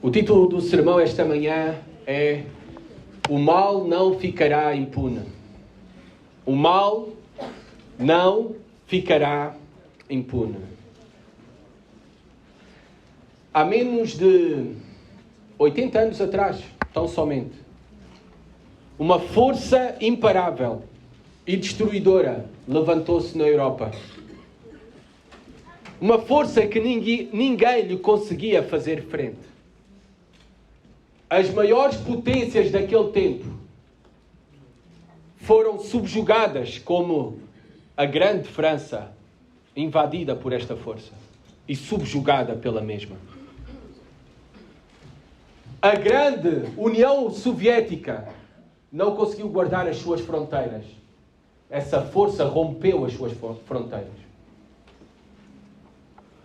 O título do sermão esta manhã é O mal não ficará impune. O mal não ficará impune. Há menos de 80 anos atrás, tão somente, uma força imparável e destruidora levantou-se na Europa. Uma força que ninguém lhe conseguia fazer frente. As maiores potências daquele tempo foram subjugadas, como a grande França, invadida por esta força e subjugada pela mesma. A grande União Soviética não conseguiu guardar as suas fronteiras. Essa força rompeu as suas fronteiras.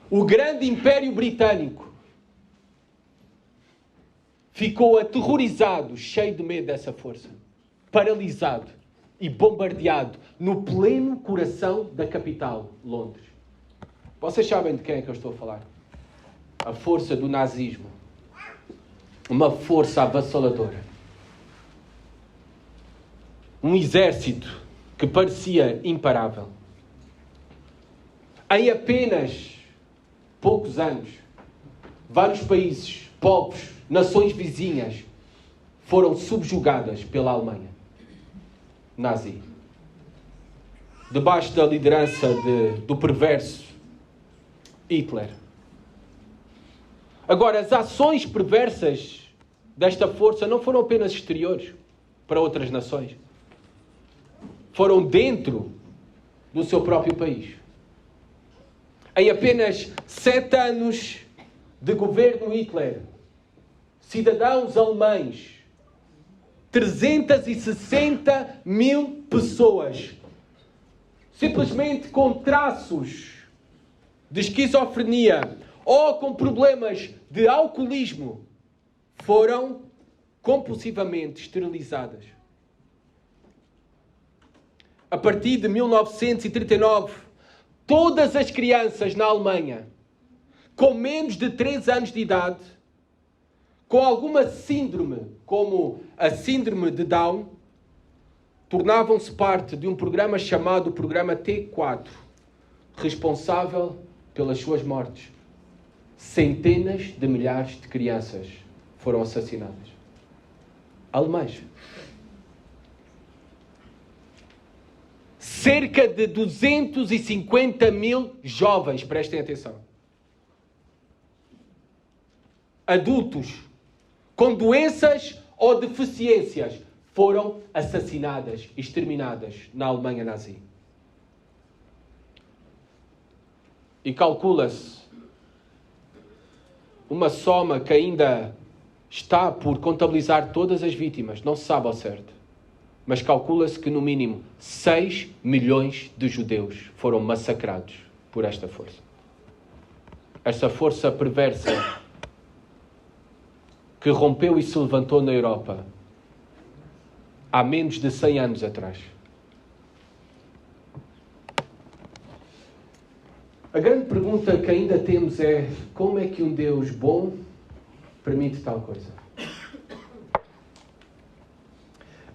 O grande Império Britânico ficou aterrorizado, cheio de medo dessa força, paralisado e bombardeado no pleno coração da capital, Londres. Vocês sabem de quem é que eu estou a falar? A força do nazismo. Uma força avassaladora. Um exército que parecia imparável. Em apenas poucos anos, vários países, povos, nações vizinhas foram subjugadas pela Alemanha nazi. Debaixo da liderança do perverso Hitler. Agora, as ações perversas desta força não foram apenas exteriores para outras nações. Foram dentro do seu próprio país. Em apenas 7 anos de governo Hitler, cidadãos alemães, 360 mil pessoas, simplesmente com traços de esquizofrenia ou com problemas de alcoolismo, foram compulsivamente esterilizadas. A partir de 1939, todas as crianças na Alemanha, com menos de 3 anos de idade, com alguma síndrome, como a síndrome de Down, tornavam-se parte de um programa chamado Programa T4, responsável pelas suas mortes. Centenas de milhares de crianças foram assassinadas. Alemães. Cerca de 250 mil jovens, prestem atenção. Adultos com doenças ou deficiências foram assassinadas, exterminadas na Alemanha nazi. E calcula-se uma soma que ainda está por contabilizar todas as vítimas, não se sabe ao certo, mas calcula-se que no mínimo 6 milhões de judeus foram massacrados por esta força. Esta força perversa que rompeu e se levantou na Europa há menos de 100 anos atrás. A grande pergunta que ainda temos é: como é que um Deus bom permite tal coisa?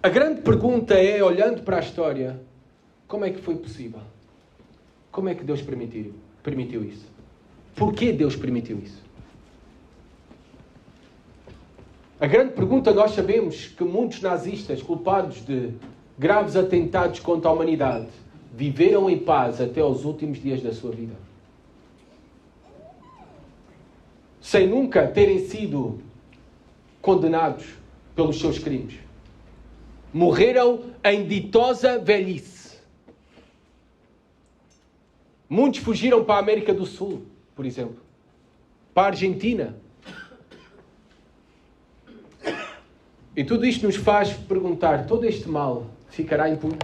A grande pergunta é, olhando para a história, como é que foi possível? Como é que Deus permitiu isso? Porquê Deus permitiu isso? A grande pergunta, nós sabemos que muitos nazistas culpados de graves atentados contra a humanidade viveram em paz até aos últimos dias da sua vida. Sem nunca terem sido condenados pelos seus crimes. Morreram em ditosa velhice. Muitos fugiram para a América do Sul, por exemplo. Para a Argentina. E tudo isto nos faz perguntar: todo este mal ficará impune?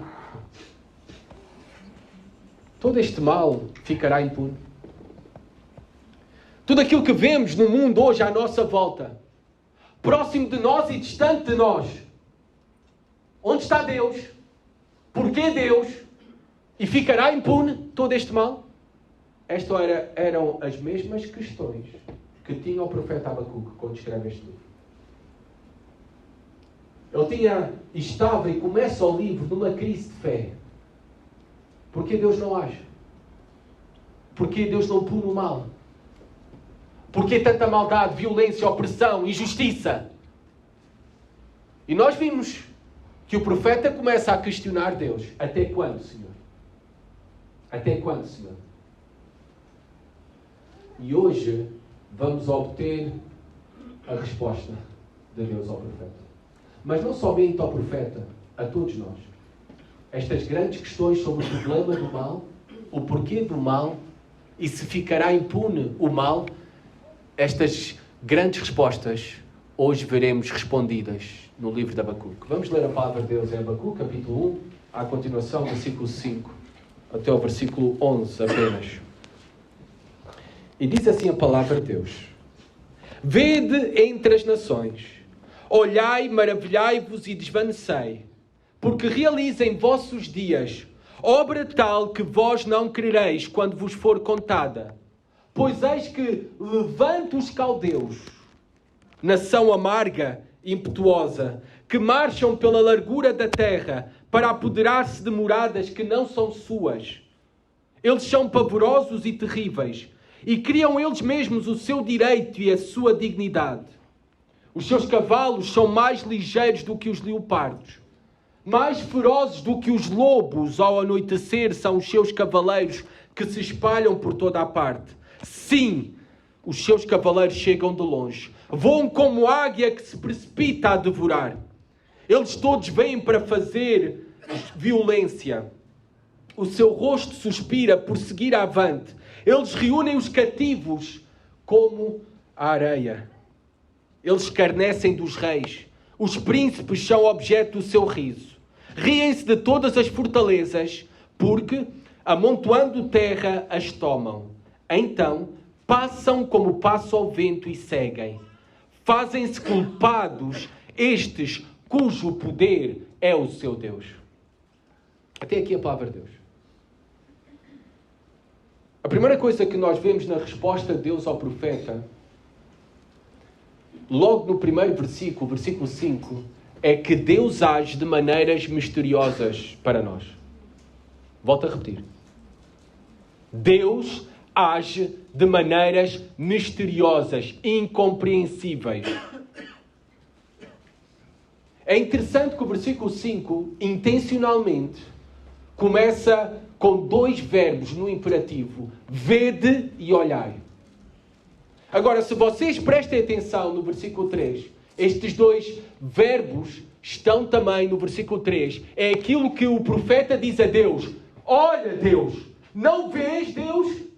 Todo este mal ficará impune? Tudo aquilo que vemos no mundo hoje à nossa volta, próximo de nós e distante de nós, onde está Deus? Porquê Deus? E ficará impune todo este mal? Estas eram as mesmas questões que tinha o profeta Abacuque quando escreve este livro. Ele estava e começa o livro numa crise de fé. Porque Deus não age? Porque Deus não pune o mal? Porque tanta maldade, violência, opressão, injustiça? E nós vimos que o profeta começa a questionar Deus. Até quando, Senhor? Até quando, Senhor? E hoje vamos obter a resposta de Deus ao profeta. Mas não somente ao profeta, a todos nós. Estas grandes questões sobre o problema do mal, o porquê do mal e se ficará impune o mal, estas grandes respostas hoje veremos respondidas no livro de Abacuque. Vamos ler a palavra de Deus em Abacuque, capítulo 1, à continuação, versículo 5, até o versículo 11 apenas. E diz assim a palavra de Deus: Vede entre as nações, olhai, maravilhai-vos e desvanecei, porque realiza em vossos dias obra tal que vós não crereis quando vos for contada. Pois eis que levanta os caldeus, nação amarga, impetuosa, que marcham pela largura da terra para apoderar-se de moradas que não são suas. Eles são pavorosos e terríveis, e criam eles mesmos o seu direito e a sua dignidade. Os seus cavalos são mais ligeiros do que os leopardos. Mais ferozes do que os lobos ao anoitecer são os seus cavaleiros que se espalham por toda a parte. Sim, os seus cavaleiros chegam de longe. Voam como águia que se precipita a devorar. Eles todos vêm para fazer violência. O seu rosto suspira por seguir avante. Eles reúnem os cativos como a areia. Eles escarnecem dos reis. Os príncipes são objeto do seu riso. Riem-se de todas as fortalezas, porque, amontoando terra, as tomam. Então, passam como passa o vento e seguem. Fazem-se culpados estes cujo poder é o seu Deus. Até aqui a palavra de Deus. A primeira coisa que nós vemos na resposta de Deus ao profeta, logo no primeiro versículo, versículo 5, é que Deus age de maneiras misteriosas para nós. Volto a repetir. Deus age de maneiras misteriosas, incompreensíveis. É interessante que o versículo 5, intencionalmente, começa com dois verbos no imperativo: vede e olhai. Agora, se vocês prestem atenção no versículo 3, estes dois verbos estão também no versículo 3. É aquilo que o profeta diz a Deus: olha, Deus, não vês, Deus?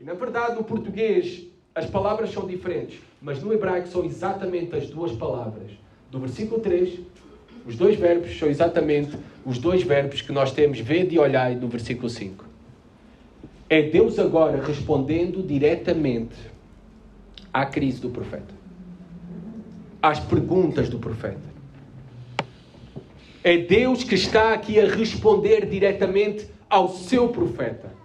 E na verdade, no português, as palavras são diferentes, mas no hebraico são exatamente as duas palavras. Do versículo 3, os dois verbos são exatamente os dois verbos que nós temos, vede e olhai, no versículo 5. É Deus agora respondendo diretamente à crise do profeta, às perguntas do profeta. É Deus que está aqui a responder diretamente ao seu profeta.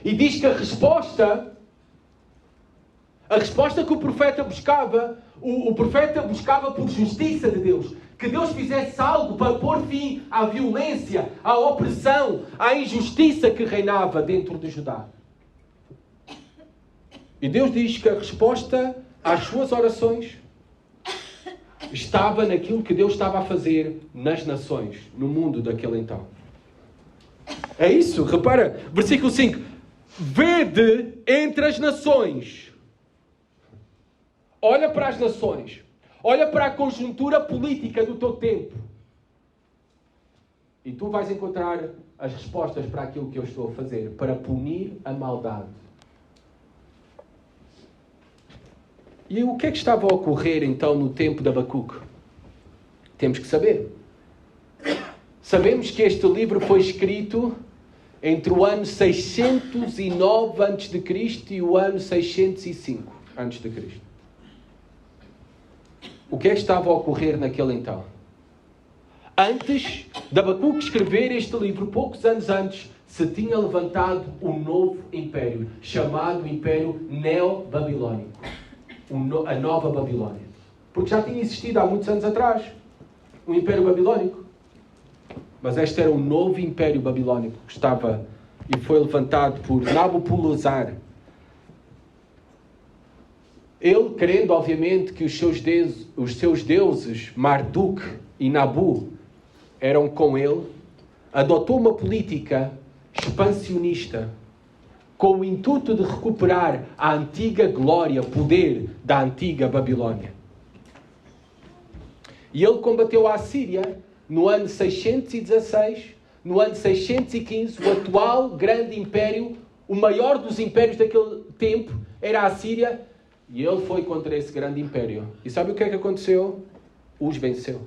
E diz que a resposta que o profeta buscava, o profeta buscava por justiça de Deus. Que Deus fizesse algo para pôr fim à violência, à opressão, à injustiça que reinava dentro de Judá. E Deus diz que a resposta às suas orações estava naquilo que Deus estava a fazer nas nações, no mundo daquele então. É isso, repara, versículo 5. Vede entre as nações. Olha para as nações. Olha para a conjuntura política do teu tempo. E tu vais encontrar as respostas para aquilo que eu estou a fazer, para punir a maldade. E o que é que estava a ocorrer então no tempo de Abacuque? Temos que saber. Sabemos que este livro foi escrito entre o ano 609 a.C. e o ano 605 a.C. O que é que estava a ocorrer naquele então? Antes de Abacuque escrever este livro, poucos anos antes, se tinha levantado um novo império, chamado Império Neo-Babilónico. A Nova Babilónia. Porque já tinha existido há muitos anos atrás o Império Babilónico. Mas este era um novo Império Babilónico que estava e foi levantado por Nabopolassar. Ele, querendo, obviamente, que os seus deuses, Marduk e Nabu, eram com ele, adotou uma política expansionista com o intuito de recuperar a antiga glória, poder da antiga Babilónia. E ele combateu a Assíria no ano 616, no ano 615, o atual grande império, o maior dos impérios daquele tempo, era a Assíria, e ele foi contra esse grande império. E sabe o que é que aconteceu? Os venceu.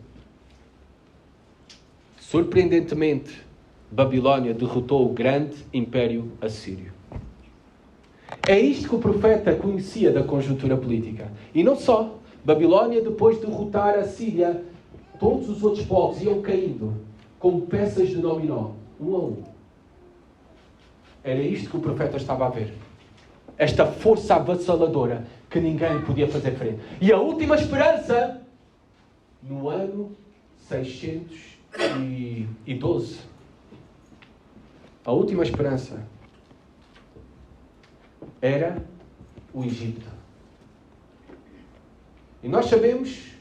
Surpreendentemente, Babilónia derrotou o grande império assírio. É isto que o profeta conhecia da conjuntura política. E não só. Babilónia, depois de derrotar a Síria, todos os outros povos iam caindo como peças de dominó, um a um. Era isto que o profeta estava a ver. Esta força avassaladora que ninguém podia fazer frente. E a última esperança, no ano 612. A última esperança era o Egito. E nós sabemos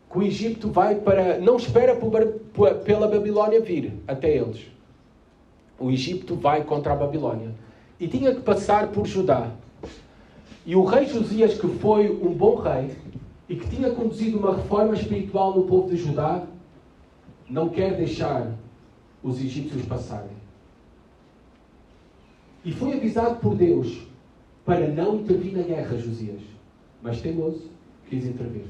que o Egito não espera pela Babilónia vir até eles. O Egito vai contra a Babilónia. E tinha que passar por Judá. E o rei Josias, que foi um bom rei e que tinha conduzido uma reforma espiritual no povo de Judá, não quer deixar os egípcios passarem. E foi avisado por Deus para não intervir na guerra, Josias. Mas teimoso, quis intervir.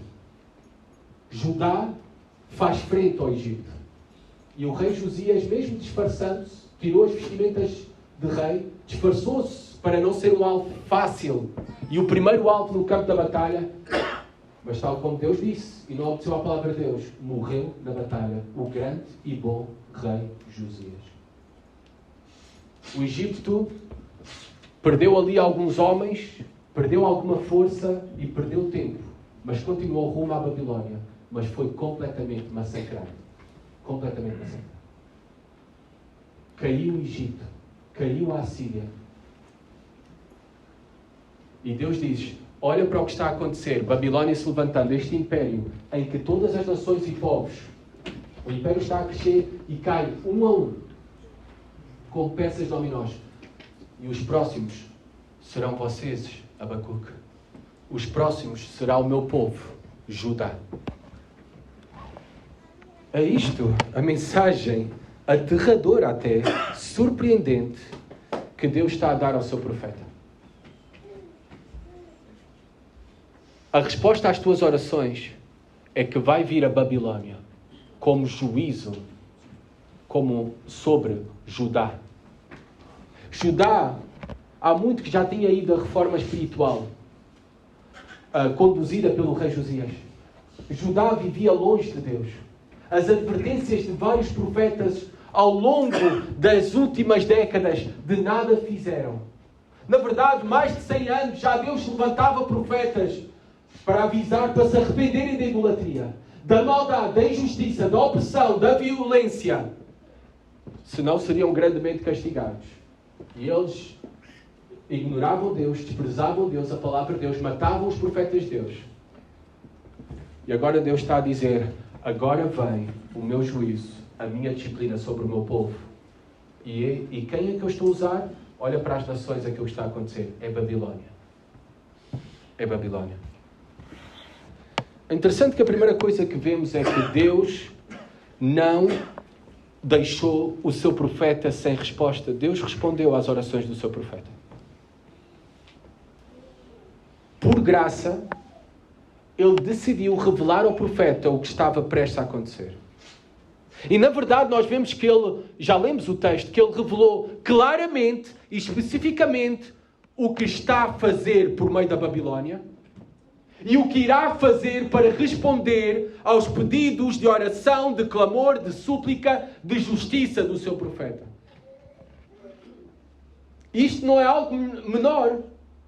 Judá faz frente ao Egito. E o rei Josias, mesmo disfarçando-se, tirou as vestimentas de rei, disfarçou-se para não ser um alvo fácil e o primeiro alvo no campo da batalha. Mas tal como Deus disse, e não obedeceu à palavra de Deus, morreu na batalha o grande e bom rei Josias. O Egito perdeu ali alguns homens, perdeu alguma força e perdeu tempo, mas continuou rumo à Babilónia, mas foi completamente massacrado. Completamente massacrado. Caiu o Egito, caiu a Assíria. E Deus diz, olha para o que está a acontecer, Babilónia se levantando, este império em que todas as nações e povos, o império está a crescer e cai um a um, com peças dominós. E os próximos serão vocês, Abacuque. Os próximos será o meu povo, Judá. É isto, a mensagem aterradora até, surpreendente, que Deus está a dar ao seu profeta. A resposta às tuas orações é que vai vir a Babilónia como juízo, como sobre Judá. Judá, há muito que já tinha ido a reforma espiritual, conduzida pelo rei Josias. Judá vivia longe de Deus. As advertências de vários profetas ao longo das últimas décadas de nada fizeram. Na verdade, mais de 100 anos já Deus levantava profetas para avisar, para se arrependerem da idolatria, da maldade, da injustiça, da opressão, da violência. Senão seriam grandemente castigados. E eles ignoravam Deus, desprezavam Deus, a palavra de Deus, matavam os profetas de Deus. E agora Deus está a dizer, agora vem o meu juízo, a minha disciplina sobre o meu povo. E quem é que eu estou a usar? Olha para as nações aquilo que está a acontecer. É Babilónia. É Babilónia. É interessante que a primeira coisa que vemos é que Deus não deixou o seu profeta sem resposta. Deus respondeu às orações do seu profeta. Por graça, ele decidiu revelar ao profeta o que estava prestes a acontecer. E na verdade nós vemos que ele, já lemos o texto, que ele revelou claramente e especificamente o que está a fazer por meio da Babilónia e o que irá fazer para responder aos pedidos de oração, de clamor, de súplica, de justiça do seu profeta. Isto não é algo menor.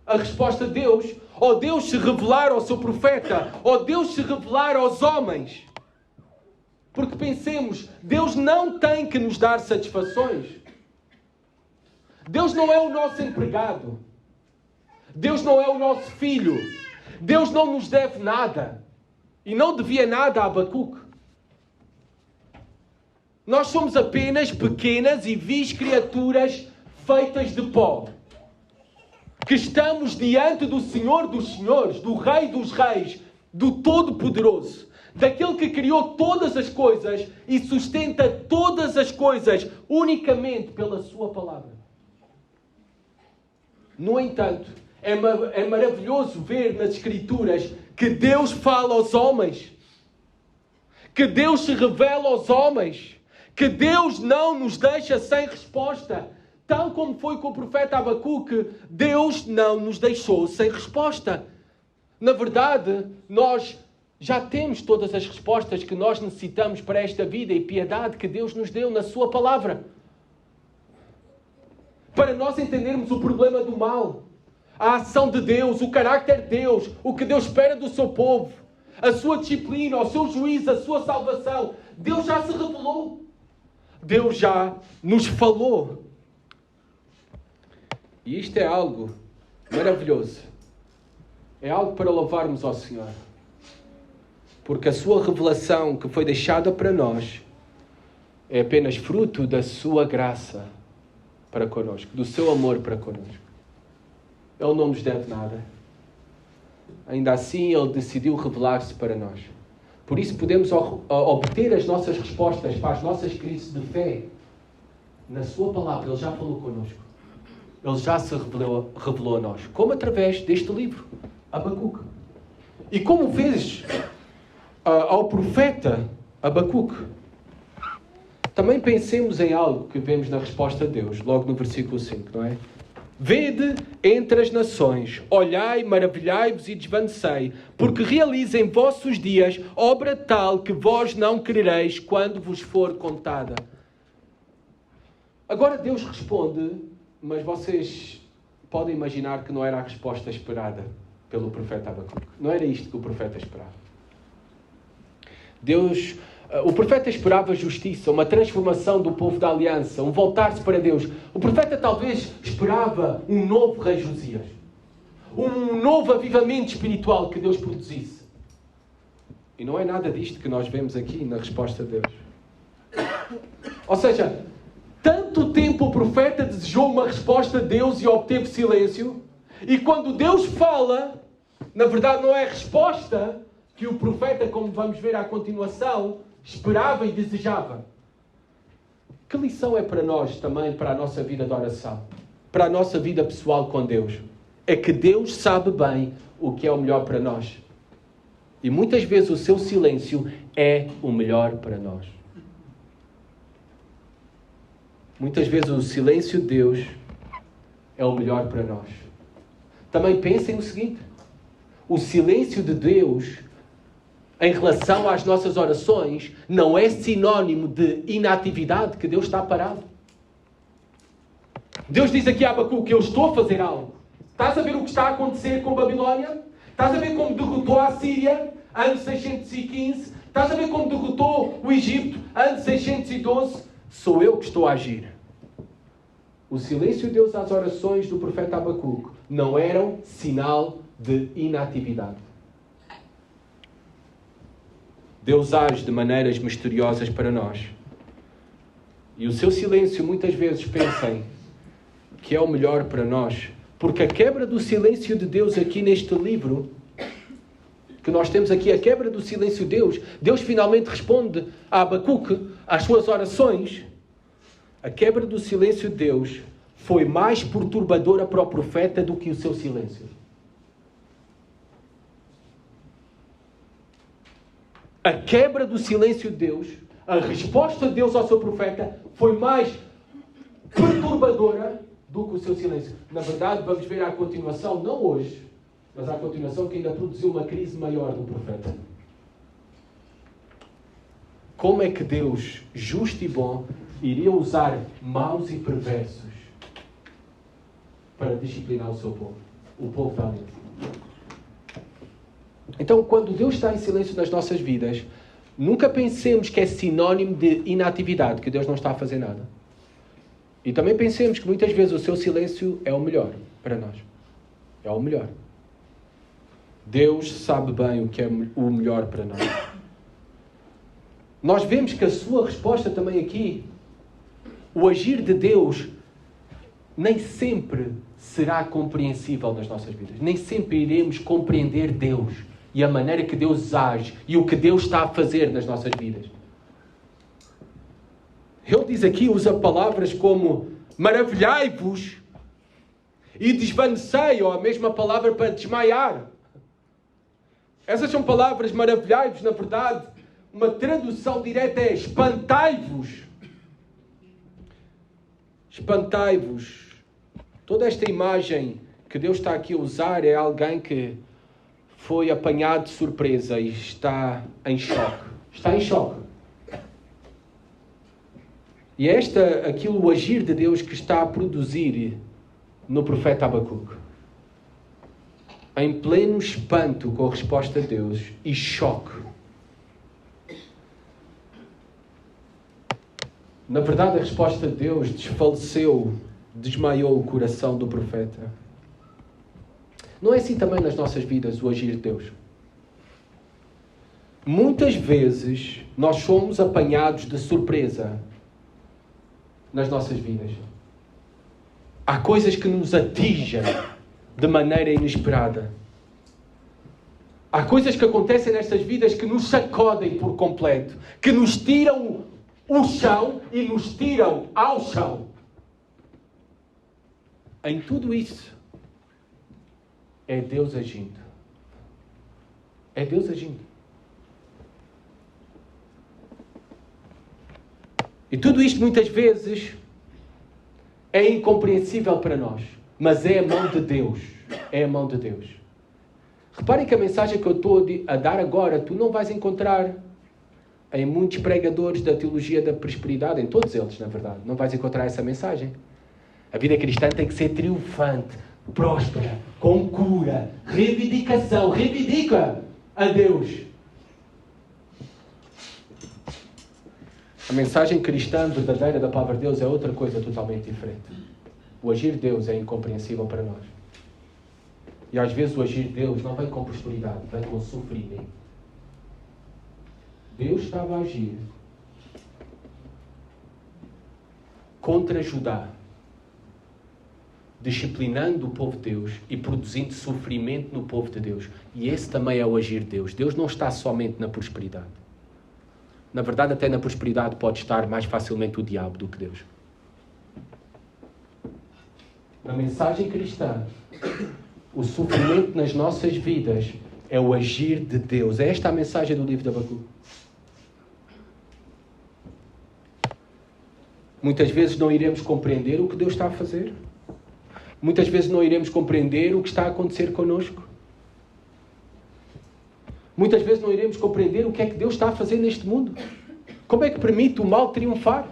A resposta de Deus, ou Deus se revelar ao seu profeta, ou Deus se revelar aos homens. Porque pensemos, Deus não tem que nos dar satisfações. Deus não é o nosso empregado. Deus não é o nosso filho. Deus não nos deve nada. E não devia nada a Abacuque. Nós somos apenas pequenas e vis criaturas feitas de pó. Que estamos diante do Senhor dos Senhores, do Rei dos Reis, do Todo-Poderoso, daquele que criou todas as coisas e sustenta todas as coisas unicamente pela sua palavra. No entanto, é maravilhoso ver nas Escrituras que Deus fala aos homens, que Deus se revela aos homens, que Deus não nos deixa sem resposta. Tal como foi com o profeta Abacuque, Deus não nos deixou sem resposta. Na verdade, nós já temos todas as respostas que nós necessitamos para esta vida e piedade que Deus nos deu na sua palavra. Para nós entendermos o problema do mal, a ação de Deus, o carácter de Deus, o que Deus espera do seu povo, a sua disciplina, o seu juízo, a sua salvação, Deus já se revelou. Deus já nos falou. E isto é algo maravilhoso. É algo para louvarmos ao Senhor. Porque a sua revelação que foi deixada para nós é apenas fruto da sua graça para connosco, do seu amor para connosco. Ele não nos deve nada. Ainda assim, Ele decidiu revelar-se para nós. Por isso podemos obter as nossas respostas para as nossas crises de fé na sua palavra. Ele já falou connosco. Ele já se revelou a nós. Como através deste livro, Abacuque. E como fez ao profeta Abacuque. Também pensemos em algo que vemos na resposta de Deus, logo no versículo 5, não é? Vede entre as nações, olhai, maravilhai-vos e desvanecei, porque realiza em vossos dias obra tal que vós não crereis quando vos for contada. Agora Deus responde, mas vocês podem imaginar que não era a resposta esperada pelo profeta Abacuque. Não era isto que o profeta esperava. O profeta esperava justiça, uma transformação do povo da aliança, um voltar-se para Deus. O profeta talvez esperava um novo rei Josias. Um novo avivamento espiritual que Deus produzisse. E não é nada disto que nós vemos aqui na resposta de Deus. Ou seja, tanto tempo o profeta desejou uma resposta de Deus e obteve silêncio. E quando Deus fala, na verdade não é a resposta que o profeta, como vamos ver à continuação, esperava e desejava. Que lição é para nós também, para a nossa vida de oração? Para a nossa vida pessoal com Deus? É que Deus sabe bem o que é o melhor para nós. E muitas vezes o seu silêncio é o melhor para nós. Muitas vezes o silêncio de Deus é o melhor para nós. Também pensem no seguinte. O silêncio de Deus em relação às nossas orações não é sinónimo de inatividade, que Deus está parado. Deus diz aqui a Abacuque que eu estou a fazer algo. Estás a ver o que está a acontecer com Babilónia? Estás a ver como derrotou a Síria, ano 615? Estás a ver como derrotou o Egito, ano 612? Sou eu que estou a agir. O silêncio de Deus às orações do profeta Abacuque não eram sinal de inatividade. Deus age de maneiras misteriosas para nós. E o seu silêncio muitas vezes pensem que é o melhor para nós. Porque a quebra do silêncio de Deus aqui neste livro, que nós temos aqui, a quebra do silêncio de Deus, Deus finalmente responde a Abacuque, às suas orações. A quebra do silêncio de Deus foi mais perturbadora para o profeta do que o seu silêncio. A quebra do silêncio de Deus, a resposta de Deus ao seu profeta, foi mais perturbadora do que o seu silêncio. Na verdade, vamos ver a continuação, não hoje, mas a continuação que ainda produziu uma crise maior do profeta. Como é que Deus, justo e bom, iria usar maus e perversos para disciplinar o seu povo. O povo está dentro. Então, quando Deus está em silêncio nas nossas vidas, nunca pensemos que é sinónimo de inatividade, que Deus não está a fazer nada. E também pensemos que muitas vezes o seu silêncio é o melhor para nós. É o melhor. Deus sabe bem o que é o melhor para nós. Nós vemos que a sua resposta também aqui, o agir de Deus, nem sempre será compreensível nas nossas vidas. Nem sempre iremos compreender Deus e a maneira que Deus age e o que Deus está a fazer nas nossas vidas. Ele diz aqui, usa palavras como maravilhai-vos e desvanecei, ou a mesma palavra para desmaiar. Essas são palavras maravilhai-vos, na verdade, uma tradução direta é espantai-vos. Espantai-vos. Toda esta imagem que Deus está aqui a usar é alguém que foi apanhado de surpresa e está em choque. Está em choque. E é aquilo, o agir de Deus que está a produzir no profeta Abacuque. Em pleno espanto com a resposta de Deus e choque. Na verdade, a resposta de Deus desfaleceu, desmaiou o coração do profeta. Não é assim também nas nossas vidas o agir de Deus? Muitas vezes nós somos apanhados de surpresa nas nossas vidas. Há coisas que nos atingem de maneira inesperada. Há coisas que acontecem nestas vidas que nos sacodem por completo, que nos tiram o chão e nos tiram ao chão. Em tudo isso, é Deus agindo. É Deus agindo. E tudo isto muitas vezes é incompreensível para nós. Mas é a mão de Deus. É a mão de Deus. Reparem que a mensagem que eu estou a dar agora, tu não vais encontrar em muitos pregadores da teologia da prosperidade, em todos eles, na verdade. Não vais encontrar essa mensagem. A vida cristã tem que ser triunfante, próspera, com cura, reivindicação. Reivindica a Deus. A mensagem cristã verdadeira da palavra de Deus é outra coisa totalmente diferente. O agir de Deus é incompreensível para nós. E às vezes o agir de Deus não vem com prosperidade, vem com sofrimento. Deus estava a agir contra Judá, disciplinando o povo de Deus e produzindo sofrimento no povo de Deus. E esse também é o agir de Deus. Deus não está somente na prosperidade. Na verdade, até na prosperidade pode estar mais facilmente o diabo do que Deus. Na mensagem cristã, o sofrimento nas nossas vidas é o agir de Deus. É esta a mensagem do livro de Abacuque. Muitas vezes não iremos compreender o que Deus está a fazer. Muitas vezes não iremos compreender o que está a acontecer connosco. Muitas vezes não iremos compreender o que é que Deus está a fazer neste mundo. Como é que permite o mal triunfar?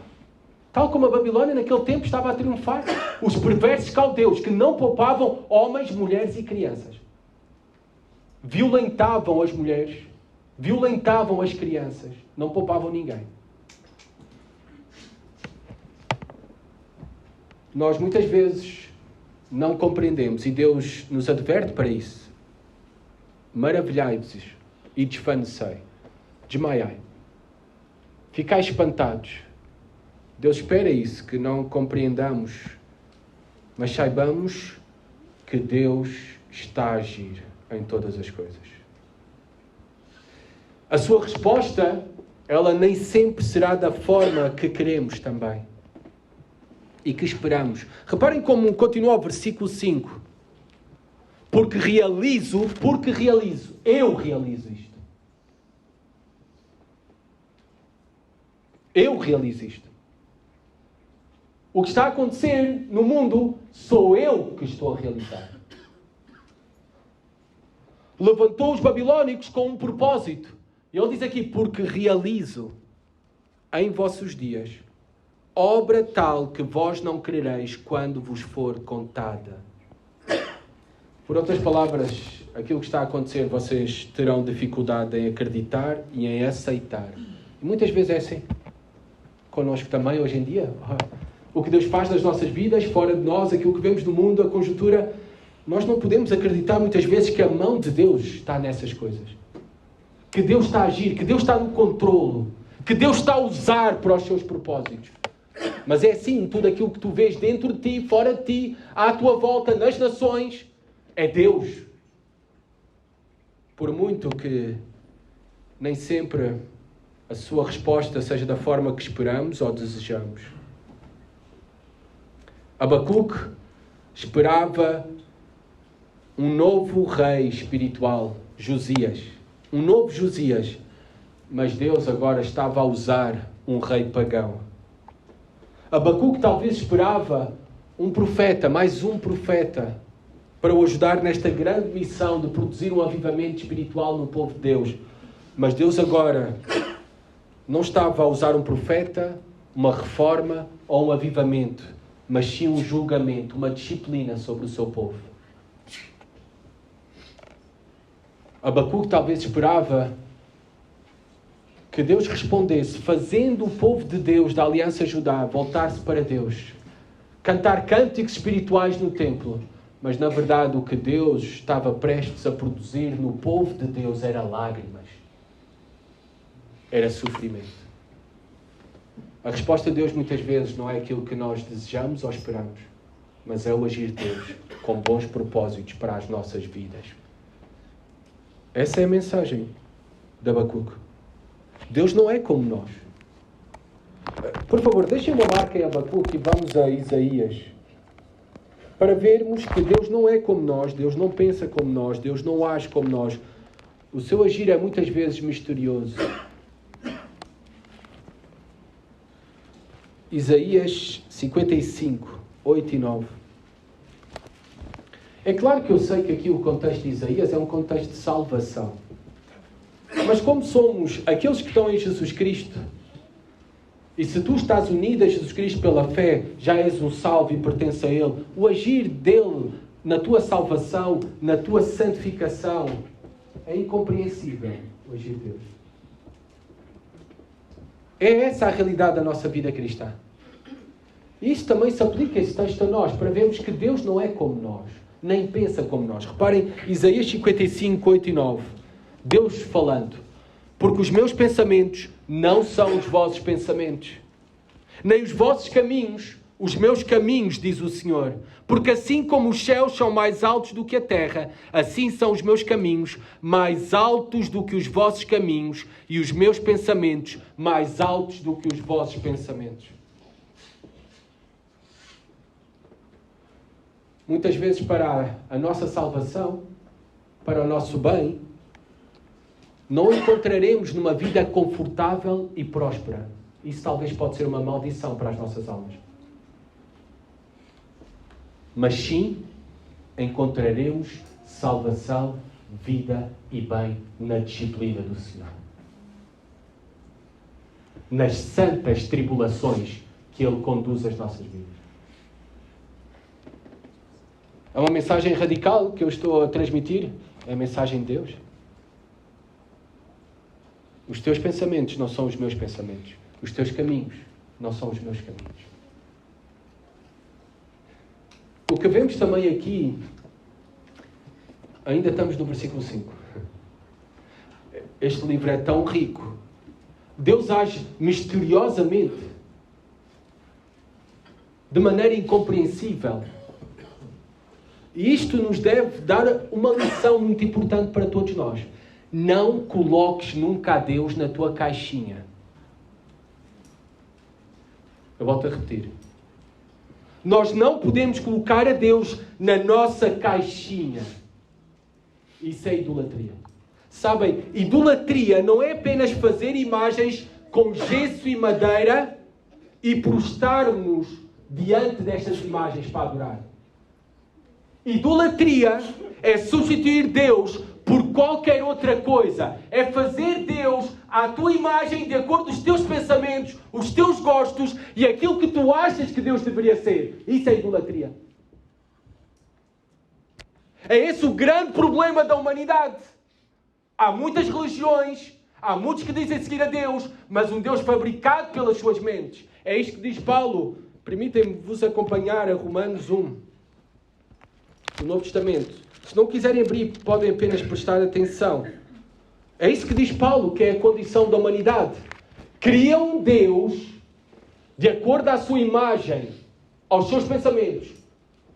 Tal como a Babilónia naquele tempo estava a triunfar. Os perversos caldeus que não poupavam homens, mulheres e crianças. Violentavam as mulheres. Violentavam as crianças. Não poupavam ninguém. Nós muitas vezes não compreendemos e Deus nos adverte para isso. Maravilhai-vos e desvanecei. Desmaiai. Ficai espantados. Deus espera isso, que não compreendamos, mas saibamos que Deus está a agir em todas as coisas. A sua resposta, ela nem sempre será da forma que queremos também. E que esperamos. Reparem como continua o versículo 5. Eu realizo isto. Eu realizo isto. O que está a acontecer no mundo, sou eu que estou a realizar. Levantou os babilónicos com um propósito. E ele diz aqui, porque realizo em vossos dias obra tal que vós não crereis quando vos for contada. Por outras palavras, aquilo que está a acontecer, vocês terão dificuldade em acreditar e em aceitar. E muitas vezes é assim. Connosco também, hoje em dia. O que Deus faz nas nossas vidas, fora de nós, aquilo que vemos no mundo, a conjuntura, nós não podemos acreditar muitas vezes que a mão de Deus está nessas coisas. Que Deus está a agir, que Deus está no controlo, que Deus está a usar para os seus propósitos. Mas é assim, tudo aquilo que tu vês dentro de ti, fora de ti, à tua volta, nas nações, é Deus. Por muito que nem sempre a sua resposta seja da forma que esperamos ou desejamos. Abacuque esperava um novo rei espiritual, Josias. Um novo Josias. Mas Deus agora estava a usar um rei pagão. Abacuque talvez esperava um profeta, mais um profeta, para o ajudar nesta grande missão de produzir um avivamento espiritual no povo de Deus. Mas Deus agora não estava a usar um profeta, uma reforma ou um avivamento, mas sim um julgamento, uma disciplina sobre o seu povo. Abacuque talvez esperava que Deus respondesse, fazendo o povo de Deus, da Aliança Judá, voltar-se para Deus. Cantar cânticos espirituais no templo. Mas, na verdade, o que Deus estava prestes a produzir no povo de Deus era lágrimas. Era sofrimento. A resposta de Deus, muitas vezes, não é aquilo que nós desejamos ou esperamos, mas é o agir de Deus com bons propósitos para as nossas vidas. Essa é a mensagem de Abacuque. Deus não é como nós. Por favor, deixem uma marca em Abacuque e vamos a Isaías. Para vermos que Deus não é como nós, Deus não pensa como nós, Deus não age como nós. O seu agir é muitas vezes misterioso. Isaías 55, 8 e 9. É claro que eu sei que aqui o contexto de Isaías é um contexto de salvação. Mas como somos aqueles que estão em Jesus Cristo, e se tu estás unido a Jesus Cristo pela fé, já és um salvo e pertence a Ele, o agir dele na tua salvação, na tua santificação, é incompreensível, o agir de Deus. É essa a realidade da nossa vida cristã. E isto também se aplica, esse texto, a nós, para vermos que Deus não é como nós, nem pensa como nós. Reparem, Isaías 55, 8 e 9. Deus falando. Porque os meus pensamentos não são os vossos pensamentos, nem os vossos caminhos, os meus caminhos, diz o Senhor. Porque assim como os céus são mais altos do que a terra, assim são os meus caminhos mais altos do que os vossos caminhos e os meus pensamentos mais altos do que os vossos pensamentos. Muitas vezes para a nossa salvação, para o nosso bem, não encontraremos numa vida confortável e próspera. Isso talvez pode ser uma maldição para as nossas almas. Mas sim, encontraremos salvação, vida e bem na disciplina do Senhor. Nas santas tribulações que Ele conduz as nossas vidas. É uma mensagem radical que eu estou a transmitir. É a mensagem de Deus. Os teus pensamentos não são os meus pensamentos. Os teus caminhos não são os meus caminhos. O que vemos também aqui, ainda estamos no versículo 5. Este livro é tão rico. Deus age misteriosamente, de maneira incompreensível. E isto nos deve dar uma lição muito importante para todos nós. Não coloques nunca a Deus na tua caixinha. Eu volto a repetir. Nós não podemos colocar a Deus na nossa caixinha. Isso é idolatria. Sabem, idolatria não é apenas fazer imagens com gesso e madeira e prostarmos diante destas imagens para adorar. Idolatria é substituir Deus por qualquer outra coisa. É fazer Deus à tua imagem, de acordo com os teus pensamentos, os teus gostos e aquilo que tu achas que Deus deveria ser. Isso é idolatria. É esse o grande problema da humanidade. Há muitas religiões, há muitos que dizem seguir a Deus, mas um Deus fabricado pelas suas mentes. É isto que diz Paulo. Permitem-me-vos acompanhar a Romanos 1, do Novo Testamento. Se não quiserem abrir, podem apenas prestar atenção. É isso que diz Paulo, que é a condição da humanidade. Criam um Deus de acordo à sua imagem, aos seus pensamentos.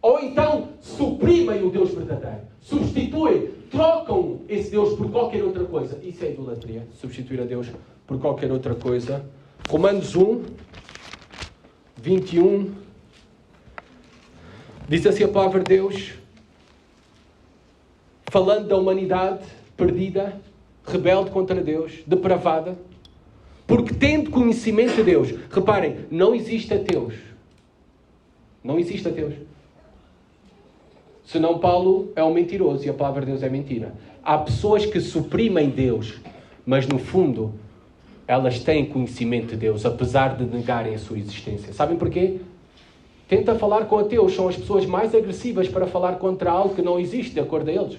Ou então suprimem o Deus verdadeiro. Substituem, trocam esse Deus por qualquer outra coisa. Isso é idolatria, substituir a Deus por qualquer outra coisa. Romanos 1, 21. Diz assim a palavra de Deus, falando da humanidade perdida, rebelde contra Deus, depravada, porque tendo conhecimento de Deus, reparem, não existe ateus. Não existe ateus. Senão Paulo é um mentiroso e a palavra de Deus é mentira. Há pessoas que suprimem Deus, mas no fundo elas têm conhecimento de Deus, apesar de negarem a sua existência. Sabem porquê? Tenta falar com ateus, são as pessoas mais agressivas para falar contra algo que não existe, de acordo a eles.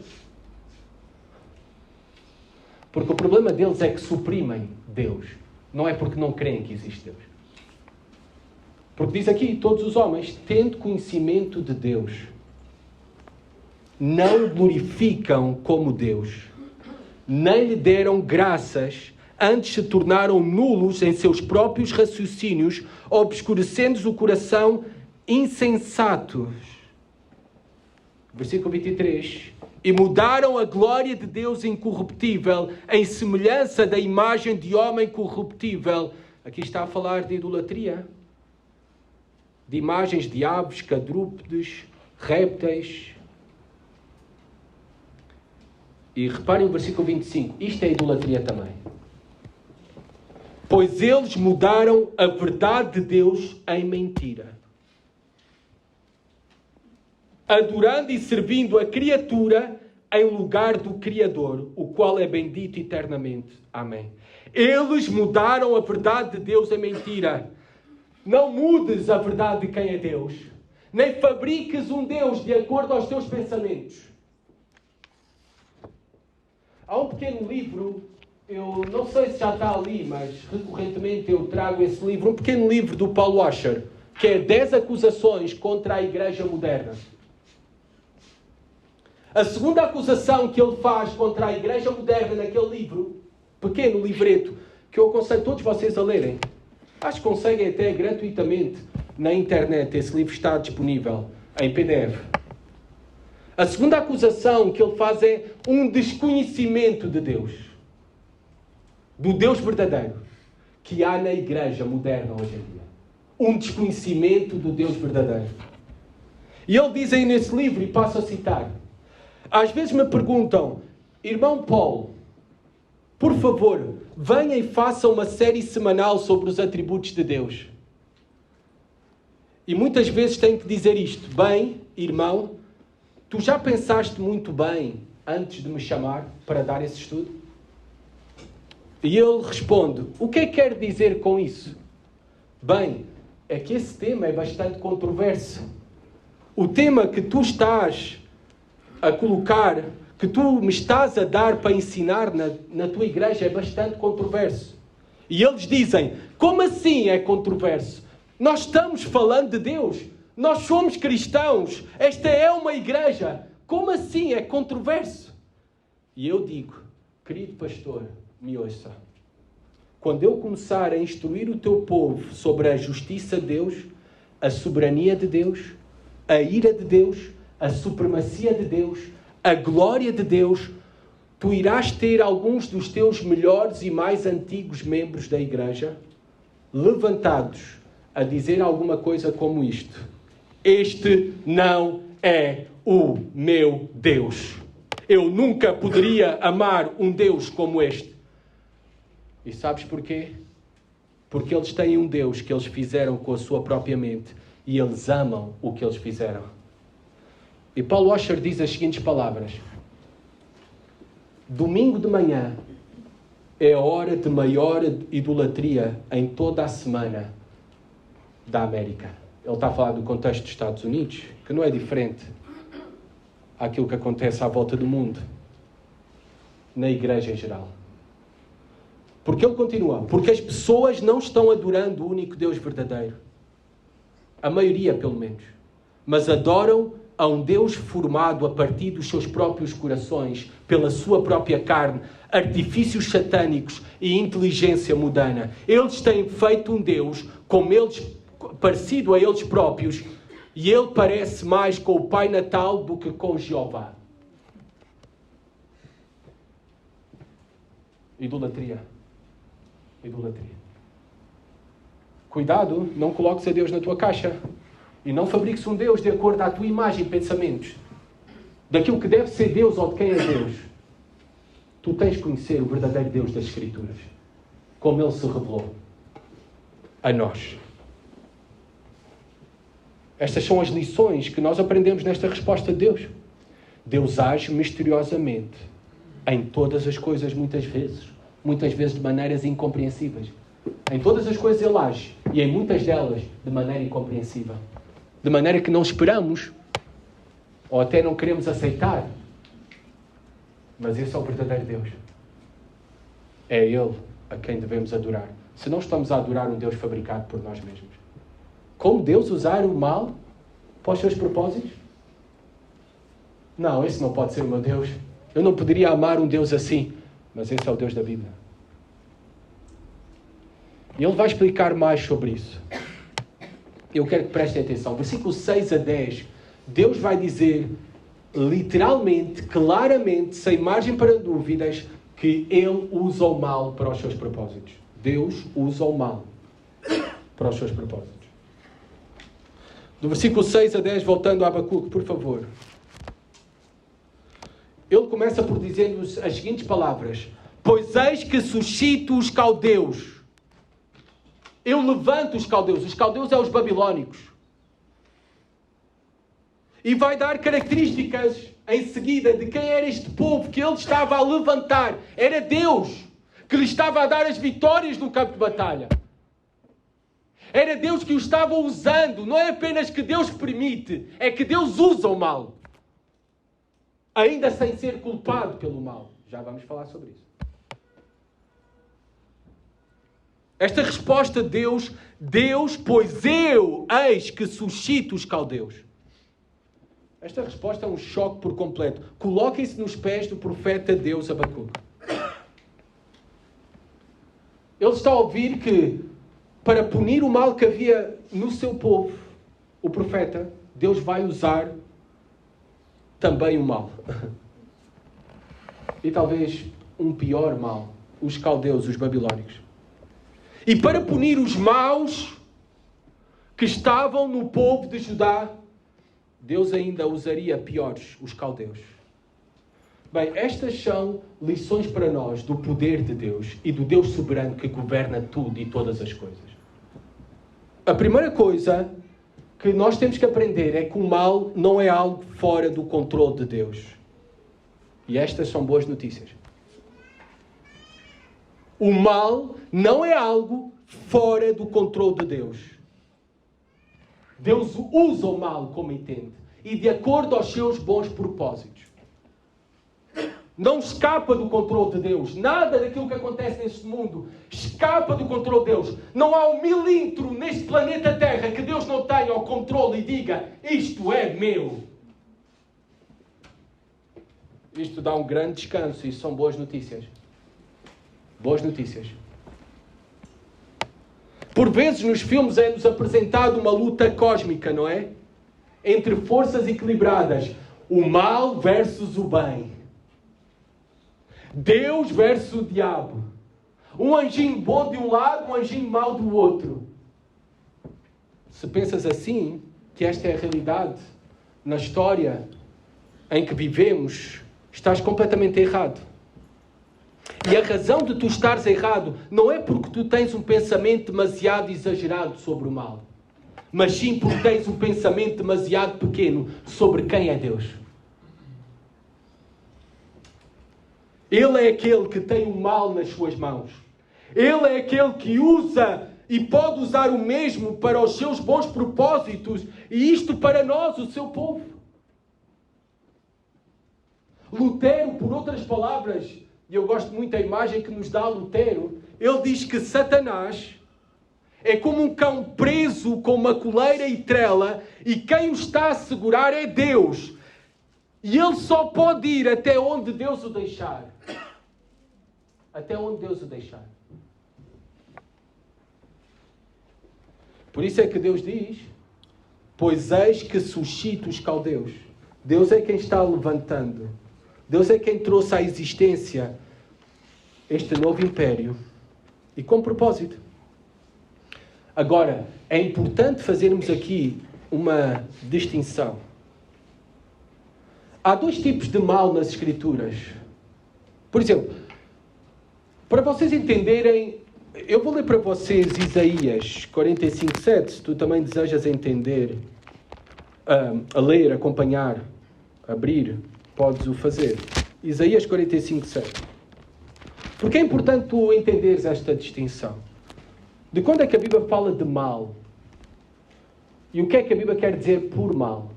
Porque o problema deles é que suprimem Deus. Não é porque não creem que existe Deus. Porque diz aqui, todos os homens, tendo conhecimento de Deus, não o glorificam como Deus, nem lhe deram graças, antes se tornaram nulos em seus próprios raciocínios, obscurecendo o coração insensatos. Versículo 23. E mudaram a glória de Deus incorruptível em semelhança da imagem de homem corruptível. Aqui está a falar de idolatria. De imagens de aves, quadrúpedes, répteis. E reparem o versículo 25. Isto é idolatria também. Pois eles mudaram a verdade de Deus em mentira, adorando e servindo a criatura em lugar do Criador, o qual é bendito eternamente. Amém. Eles mudaram a verdade de Deus em mentira. Não mudes a verdade de quem é Deus. Nem fabriques um Deus de acordo aos teus pensamentos. Há um pequeno livro, eu não sei se já está ali, mas recorrentemente eu trago esse livro, um pequeno livro do Paul Washer, que é 10 acusações contra a Igreja moderna. A segunda acusação que ele faz contra a Igreja moderna naquele livro, pequeno livreto, que eu aconselho todos vocês a lerem. Acho que conseguem até gratuitamente na internet. Esse livro está disponível em PDF. A segunda acusação que ele faz é um desconhecimento de Deus. Do Deus verdadeiro que há na Igreja moderna hoje em dia. Um desconhecimento do Deus verdadeiro. E ele diz aí nesse livro, e passo a citar, às vezes me perguntam, irmão Paulo, por favor, venha e faça uma série semanal sobre os atributos de Deus. E muitas vezes tenho que dizer isto. Bem, irmão, tu já pensaste muito bem antes de me chamar para dar esse estudo? E ele responde, o que é que quer dizer com isso? Bem, é que esse tema é bastante controverso. O tema que tu estás a colocar, que tu me estás a dar para ensinar na tua igreja é bastante controverso. E eles dizem, como assim é controverso? Nós estamos falando de Deus. Nós somos cristãos. Esta é uma igreja. Como assim é controverso? E eu digo, querido pastor, me ouça. Quando eu começar a instruir o teu povo sobre a justiça de Deus, a soberania de Deus, a ira de Deus, a supremacia de Deus, a glória de Deus, tu irás ter alguns dos teus melhores e mais antigos membros da igreja levantados a dizer alguma coisa como isto. Este não é o meu Deus. Eu nunca poderia amar um Deus como este. E sabes porquê? Porque eles têm um Deus que eles fizeram com a sua própria mente e eles amam o que eles fizeram. E Paul Washer diz as seguintes palavras. Domingo de manhã é a hora de maior idolatria em toda a semana da América. Ele está a falar do contexto dos Estados Unidos, que não é diferente. àquilo que acontece à volta do mundo, na igreja em geral. Porque ele continua, porque as pessoas não estão adorando o único Deus verdadeiro. A maioria, pelo menos. Mas adoram a um Deus formado a partir dos seus próprios corações, pela sua própria carne, artifícios satânicos e inteligência mundana. Eles têm feito um Deus como eles, parecido a eles próprios, e ele parece mais com o Pai Natal do que com Jeová. Idolatria. Idolatria. Cuidado, não coloques a Deus na tua caixa. E não fabriques um Deus de acordo à tua imagem e pensamentos. Daquilo que deve ser Deus ou de quem é Deus. Tu tens de conhecer o verdadeiro Deus das Escrituras. Como Ele se revelou a nós. Estas são as lições que nós aprendemos nesta resposta de Deus. Deus age misteriosamente em todas as coisas, muitas vezes de maneiras incompreensíveis. Em todas as coisas Ele age, e em muitas delas de maneira incompreensível. De maneira que não esperamos, ou até não queremos aceitar. Mas esse é o verdadeiro Deus. É Ele a quem devemos adorar. Se não estamos a adorar um Deus fabricado por nós mesmos. Como Deus usar o mal para os seus propósitos? Não, esse não pode ser o meu Deus. Eu não poderia amar um Deus assim. Mas esse é o Deus da Bíblia. E ele vai explicar mais sobre isso. Eu quero que prestem atenção. Versículos 6 a 10. Deus vai dizer, literalmente, claramente, sem margem para dúvidas, que Ele usa o mal para os seus propósitos. Deus usa o mal para os seus propósitos. Do versículo 6 a 10, voltando a Abacuque, por favor. Ele começa por dizer-nos as seguintes palavras. Pois eis que suscito os caldeus. Eu levanto os caldeus. Os caldeus são os babilónicos. E vai dar características em seguida de quem era este povo que ele estava a levantar. Era Deus que lhe estava a dar as vitórias no campo de batalha. Era Deus que o estava usando. Não é apenas que Deus permite, é que Deus usa o mal. Ainda sem ser culpado pelo mal. Já vamos falar sobre isso. Esta resposta de Deus, pois eu eis que suscito os caldeus. Esta resposta é um choque por completo. Coloquem-se nos pés do profeta Deus Abacuque. Ele está a ouvir que, para punir o mal que havia no seu povo, o profeta, Deus vai usar também o mal. E talvez um pior mal. Os caldeus, os babilónicos. E para punir os maus que estavam no povo de Judá, Deus ainda usaria piores, os caldeus. Bem, estas são lições para nós do poder de Deus e do Deus soberano que governa tudo e todas as coisas. A primeira coisa que nós temos que aprender é que o mal não é algo fora do controle de Deus. E estas são boas notícias. O mal não é algo fora do controle de Deus. Deus usa o mal como entende. E de acordo aos seus bons propósitos. Não escapa do controle de Deus. Nada daquilo que acontece neste mundo escapa do controle de Deus. Não há um milímetro neste planeta Terra que Deus não tenha o controle e diga, isto é meu. Isto dá um grande descanso e são boas notícias. Boas notícias. Por vezes nos filmes é-nos apresentado uma luta cósmica, não é? Entre forças equilibradas. O mal versus o bem. Deus versus o diabo. Um anjinho bom de um lado, um anjinho mau do outro. Se pensas assim, que esta é a realidade na história em que vivemos, estás completamente errado. E a razão de tu estares errado não é porque tu tens um pensamento demasiado exagerado sobre o mal, mas sim porque tens um pensamento demasiado pequeno sobre quem é Deus. Ele é aquele que tem o mal nas suas mãos. Ele é aquele que usa e pode usar o mesmo para os seus bons propósitos, e isto para nós, o seu povo. Lutero, por outras palavras, e eu gosto muito da imagem que nos dá Lutero, ele diz que Satanás é como um cão preso com uma coleira e trela, e quem o está a segurar é Deus. E ele só pode ir até onde Deus o deixar. Até onde Deus o deixar. Por isso é que Deus diz: pois eis que suscito os caldeus. Deus é quem está levantando. Deus é quem trouxe à existência este novo império. E com propósito. Agora, é importante fazermos aqui uma distinção. Há dois tipos de mal nas Escrituras. Por exemplo, para vocês entenderem, eu vou ler para vocês Isaías 45:7, se tu também desejas entender, a ler, acompanhar, abrir, podes o fazer. Isaías 45:7. Porque é importante tu entenderes esta distinção. De quando é que a Bíblia fala de mal? E o que é que a Bíblia quer dizer por mal?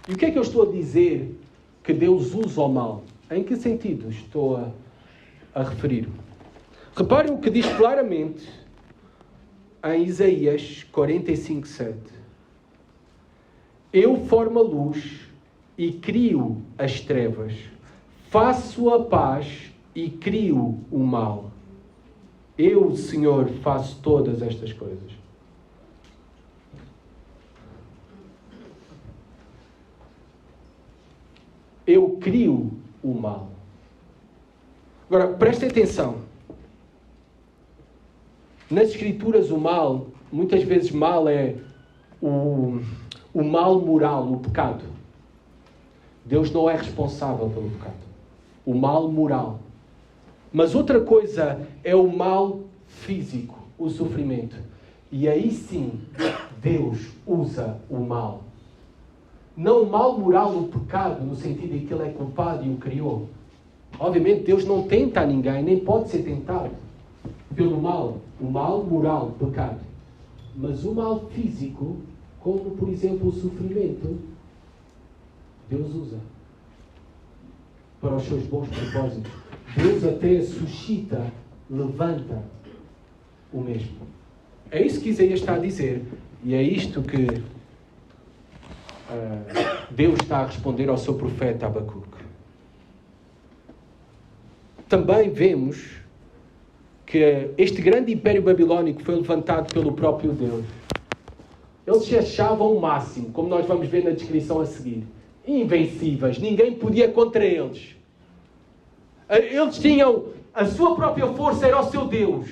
E o que é que eu estou a dizer que Deus usa o mal? Em que sentido estou a referir-me? Reparem o que diz claramente em Isaías 45:7. Eu formo a luz e crio as trevas. Faço a paz e crio o mal. Eu, Senhor, faço todas estas coisas. Eu crio o mal. Agora, prestem atenção. Nas Escrituras, o mal, muitas vezes mal é o mal moral, o pecado. Deus não é responsável pelo pecado. O mal moral. Mas outra coisa é o mal físico, o sofrimento. E aí sim, Deus usa o mal. Não o mal moral, o pecado, no sentido em que ele é culpado e o criou. Obviamente, Deus não tenta a ninguém, nem pode ser tentado pelo mal. O mal moral, o pecado. Mas o mal físico, como por exemplo o sofrimento, Deus usa para os seus bons propósitos. Deus até suscita, levanta o mesmo. É isso que Isaías está a dizer. E é isto que Deus está a responder ao seu profeta Abacuque. Também vemos que este grande império babilónico foi levantado pelo próprio Deus. Eles se achavam o máximo, como nós vamos ver na descrição a seguir. Invencíveis, ninguém podia contra eles. Eles tinham a sua própria força, era o seu Deus.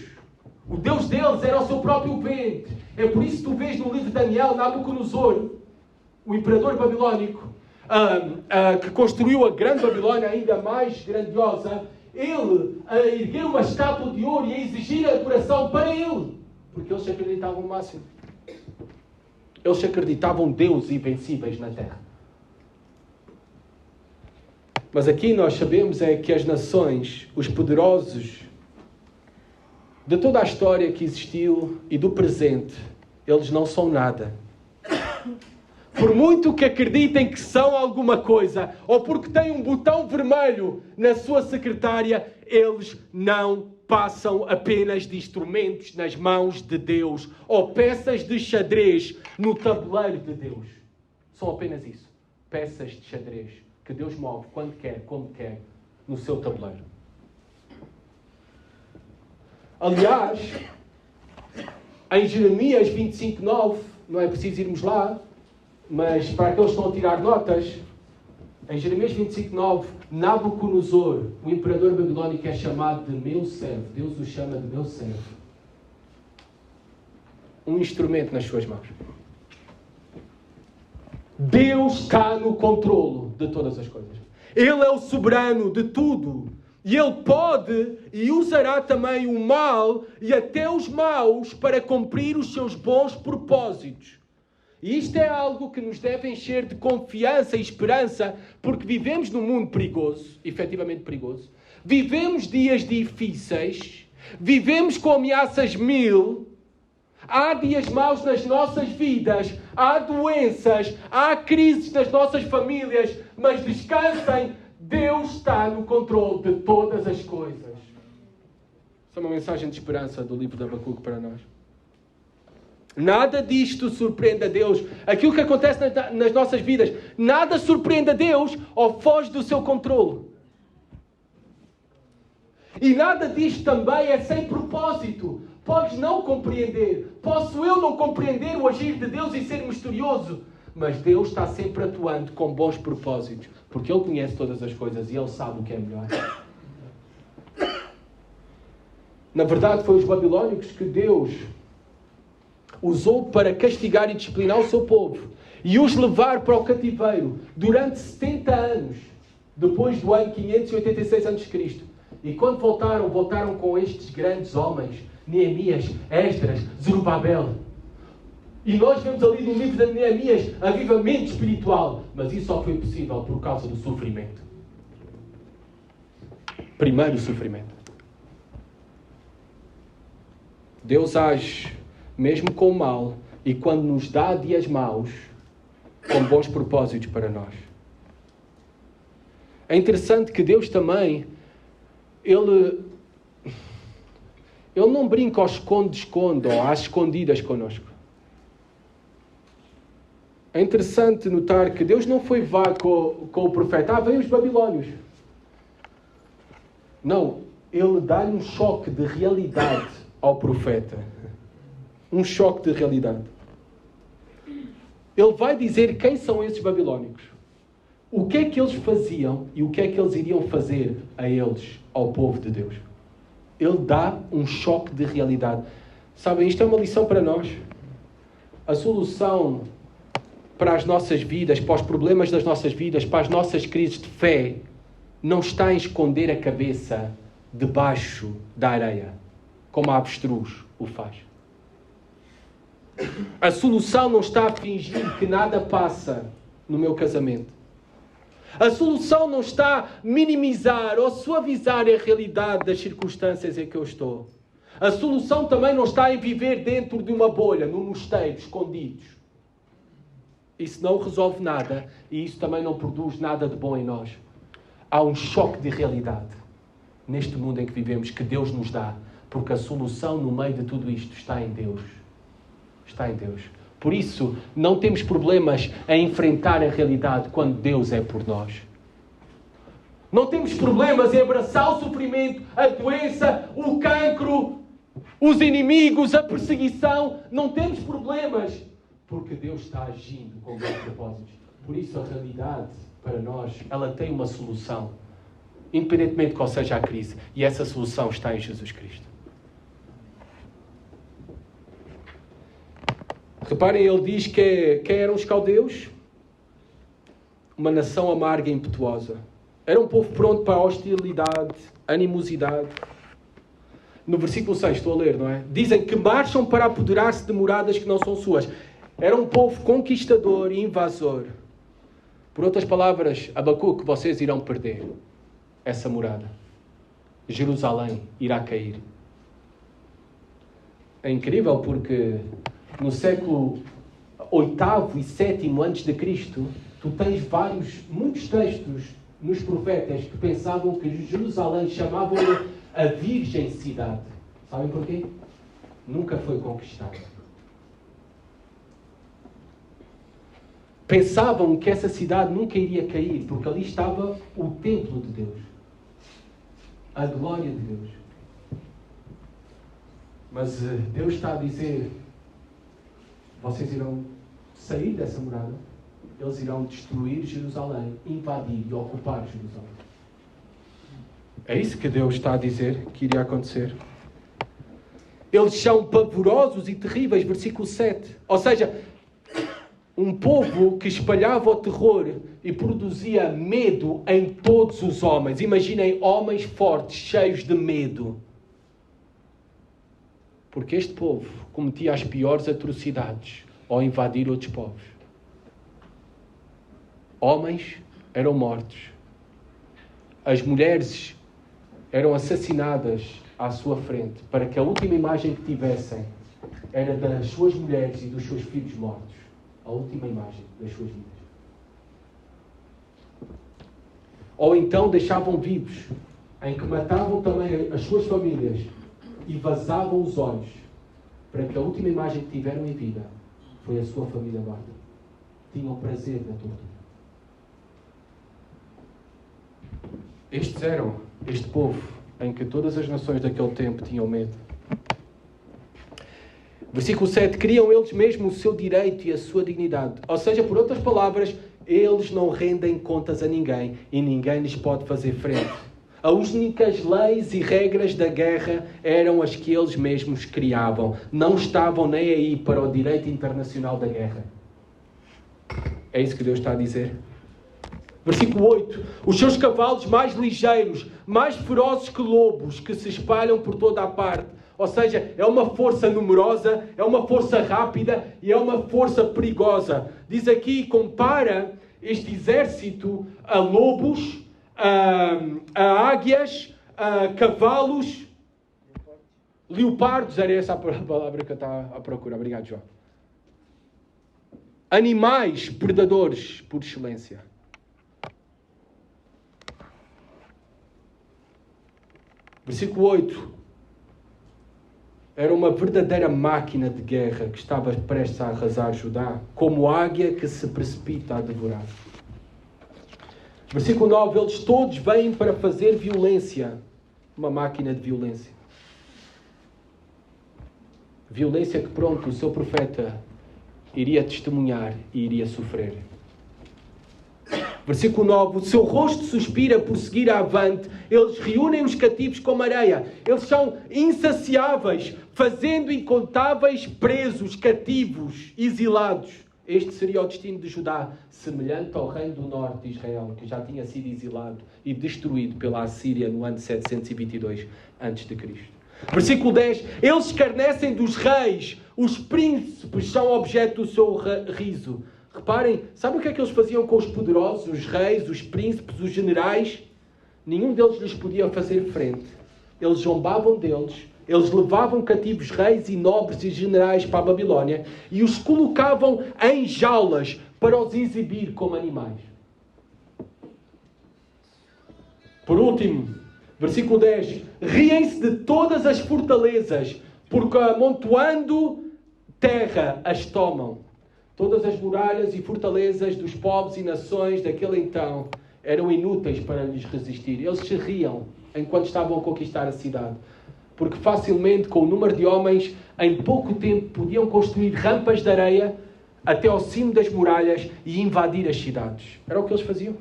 O Deus deles era o seu próprio vento. É por isso que tu vês no livro de Daniel, Nabucodonosor, o imperador babilónico, que construiu a grande Babilónia ainda mais grandiosa, ele a erguer uma estátua de ouro e a exigir a adoração para ele. Porque eles se acreditavam no máximo. Eles se acreditavam deuses invencíveis na terra. Mas aqui nós sabemos é que as nações, os poderosos, de toda a história que existiu e do presente, eles não são nada. Por muito que acreditem que são alguma coisa, ou porque têm um botão vermelho na sua secretária, eles não passam apenas de instrumentos nas mãos de Deus, ou peças de xadrez no tabuleiro de Deus. São apenas isso. Peças de xadrez que Deus move quando quer, como quer, no seu tabuleiro. Aliás, em Jeremias 25:9, não é preciso irmos lá, mas para aqueles que estão a tirar notas, em Jeremias 25:9, Nabucodonosor, o imperador babilónico, é chamado de meu servo. Deus o chama de meu servo. Um instrumento nas suas mãos. Deus está no controlo de todas as coisas. Ele é o soberano de tudo. E Ele pode e usará também o mal e até os maus para cumprir os seus bons propósitos. E isto é algo que nos deve encher de confiança e esperança, porque vivemos num mundo perigoso, efetivamente perigoso. Vivemos dias difíceis, vivemos com ameaças mil. Há dias maus nas nossas vidas, há doenças, há crises nas nossas famílias, mas descansem, Deus está no controle de todas as coisas. Essa é uma mensagem de esperança do livro de Abacuque para nós. Nada disto surpreende a Deus. Aquilo que acontece nas nossas vidas, nada surpreende a Deus ou foge do seu controle. E nada disto também é sem propósito. Podes não compreender. Posso eu não compreender o agir de Deus e ser misterioso. Mas Deus está sempre atuando com bons propósitos. Porque Ele conhece todas as coisas e Ele sabe o que é melhor. Na verdade, foi os babilônicos que Deus usou para castigar e disciplinar o seu povo e os levar para o cativeiro durante 70 anos, depois do ano 586 a.C. E quando voltaram com estes grandes homens, Neemias, Esdras, Zorobabel. E nós vemos ali no livro de Neemias avivamento espiritual, mas isso só foi possível por causa do sofrimento. Primeiro o sofrimento. Deus age mesmo com o mal, e quando nos dá dias maus, com bons propósitos para nós. É interessante que Deus também, Ele não brinca ao esconde-esconde ou às escondidas connosco. É interessante notar que Deus não foi vago com o profeta. Vem os babilônios. Não, Ele dá-lhe um choque de realidade ao profeta. Um choque de realidade. Ele vai dizer quem são esses babilônicos. O que é que eles faziam e o que é que eles iriam fazer a eles, ao povo de Deus. Ele dá um choque de realidade. Sabem, isto é uma lição para nós. A solução para as nossas vidas, para os problemas das nossas vidas, para as nossas crises de fé, não está em esconder a cabeça debaixo da areia, como a avestruz o faz. A solução não está a fingir que nada passa no meu casamento. A solução não está a minimizar ou suavizar a realidade das circunstâncias em que eu estou. A solução também não está em viver dentro de uma bolha, num mosteiro, escondidos. Isso não resolve nada e isso também não produz nada de bom em nós. Há um choque de realidade neste mundo em que vivemos que Deus nos dá, porque a solução no meio de tudo isto está em Deus. Está em Deus. Por isso, não temos problemas em enfrentar a realidade quando Deus é por nós. Não temos problemas em abraçar o sofrimento, a doença, o cancro, os inimigos, a perseguição. Não temos problemas porque Deus está agindo com bons propósitos. Por isso, a realidade, para nós, ela tem uma solução, independentemente de qual seja a crise. E essa solução está em Jesus Cristo. Reparem, ele diz que quem eram os caldeus? Uma nação amarga e impetuosa. Era um povo pronto para a hostilidade, animosidade. No versículo 6, estou a ler, não é? Dizem que marcham para apoderar-se de moradas que não são suas. Era um povo conquistador e invasor. Por outras palavras, Abacuque, vocês irão perder essa morada. Jerusalém irá cair. É incrível porque no século VIII e VII a.C., tu tens muitos textos nos profetas que pensavam que Jerusalém chamavam a Virgem Cidade. Sabem porquê? Nunca foi conquistada. Pensavam que essa cidade nunca iria cair, porque ali estava o templo de Deus. A glória de Deus. Mas Deus está a dizer: vocês irão sair dessa morada, eles irão destruir Jerusalém, invadir e ocupar Jerusalém. É isso que Deus está a dizer que iria acontecer. Eles são pavorosos e terríveis, versículo 7. Ou seja, um povo que espalhava o terror e produzia medo em todos os homens. Imaginem homens fortes, cheios de medo. Porque este povo cometia as piores atrocidades ao invadir outros povos. Homens eram mortos. As mulheres eram assassinadas à sua frente, para que a última imagem que tivessem era das suas mulheres e dos seus filhos mortos. A última imagem das suas vidas. ou então deixavam vivos, em que matavam também as suas famílias e vazavam os olhos, para que a última imagem que tiveram em vida foi a sua família morta. Tinham prazer na tortura. Estes eram este povo em que todas as nações daquele tempo tinham medo. Versículo 7. Criam eles mesmos o seu direito e a sua dignidade. Ou seja, por outras palavras, eles não rendem contas a ninguém e ninguém lhes pode fazer frente. As únicas leis e regras da guerra eram as que eles mesmos criavam. Não estavam nem aí para o direito internacional da guerra. É isso que Deus está a dizer. Versículo 8. Os seus cavalos mais ligeiros, mais ferozes que lobos, que se espalham por toda a parte. Ou seja, é uma força numerosa, é uma força rápida e é uma força perigosa. Diz aqui, compara este exército a lobos, a águias, a cavalos, leopardos. Era essa a palavra que eu estava a procurar. Obrigado, João. Animais predadores por excelência. Versículo 8. Era uma verdadeira máquina de guerra que estava prestes a arrasar Judá, como águia que se precipita a devorar. Versículo 9. Eles todos vêm para fazer violência. Uma máquina de violência. Violência que, pronto, o seu profeta iria testemunhar e iria sofrer. Versículo 9. O seu rosto suspira por seguir avante. Eles reúnem os cativos como areia. Eles são insaciáveis, fazendo incontáveis presos, cativos, exilados. Este seria o destino de Judá, semelhante ao reino do norte de Israel, que já tinha sido exilado e destruído pela Assíria no ano 722 a.C. Versículo 10. Eles escarnecem dos reis. Os príncipes são objeto do seu riso. Reparem, sabe o que é que eles faziam com os poderosos, os reis, os príncipes, os generais? Nenhum deles lhes podia fazer frente. Eles zombavam deles, eles levavam cativos reis e nobres e generais para a Babilónia e os colocavam em jaulas para os exibir como animais. Por último, versículo 10. Riem-se de todas as fortalezas, porque amontoando terra as tomam. Todas as muralhas e fortalezas dos povos e nações daquele então eram inúteis para lhes resistir. Eles se riam enquanto estavam a conquistar a cidade. Porque facilmente, com o número de homens, em pouco tempo podiam construir rampas de areia até ao cimo das muralhas e invadir as cidades. Era o que eles faziam.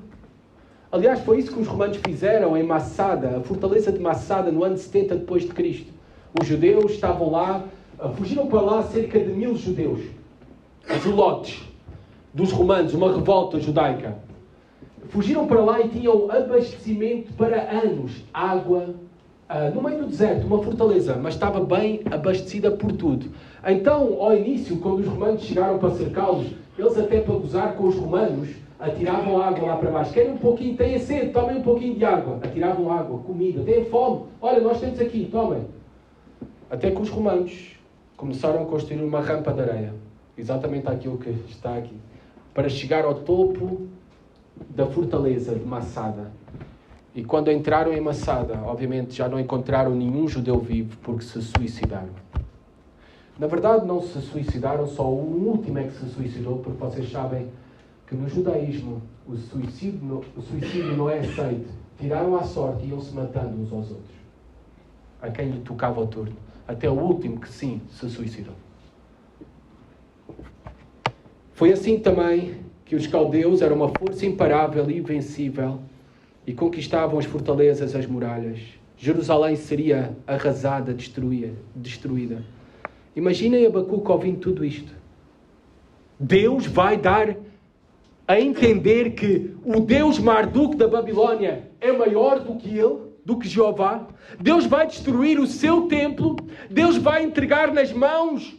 Aliás, foi isso que os romanos fizeram em Massada, a fortaleza de Massada, no ano 70 depois de Cristo. Os judeus estavam lá, fugiram para lá cerca de 1000 judeus. Zelotes dos romanos, uma revolta judaica. Fugiram para lá e tinham abastecimento para anos. Água, no meio do deserto, uma fortaleza, mas estava bem abastecida por tudo. Então, ao início, quando os romanos chegaram para cercá-los, eles até para gozar com os romanos, atiravam água lá para baixo. Querem um pouquinho, têm sede, tomem um pouquinho de água. Atiravam água, comida, têm fome. Olha, nós temos aqui, tomem. Até que os romanos começaram a construir uma rampa de areia. Exatamente aquilo que está aqui. Para chegar ao topo da fortaleza de Massada. E quando entraram em Massada, obviamente já não encontraram nenhum judeu vivo porque se suicidaram. Na verdade não se suicidaram, só um último é que se suicidou, porque vocês sabem que no judaísmo o suicídio não é aceito. Tiraram à sorte e iam-se matando uns aos outros. A quem lhe tocava o turno. Até o último que sim se suicidou. Foi assim também que os caldeus eram uma força imparável e invencível e conquistavam as fortalezas, as muralhas. Jerusalém seria arrasada, destruída. Imaginem Abacuque ouvindo tudo isto. Deus vai dar a entender que o Deus Marduk da Babilónia é maior do que ele, do que Jeová. Deus vai destruir o seu templo. Deus vai entregar nas mãos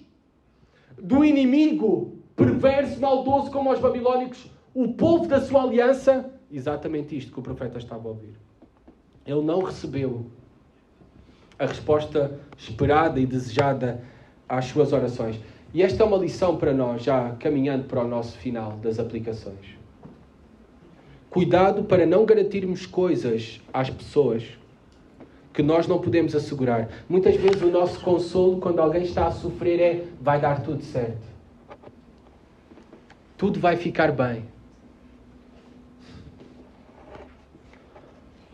do inimigo perverso, maldoso como os babilónicos, o povo da sua aliança. Exatamente isto que o profeta estava a ouvir. Ele não recebeu a resposta esperada e desejada às suas orações. E esta é uma lição para nós, já caminhando para o nosso final das aplicações. Cuidado para não garantirmos coisas às pessoas que nós não podemos assegurar. Muitas vezes o nosso consolo, quando alguém está a sofrer, é: vai dar tudo certo. Tudo vai ficar bem.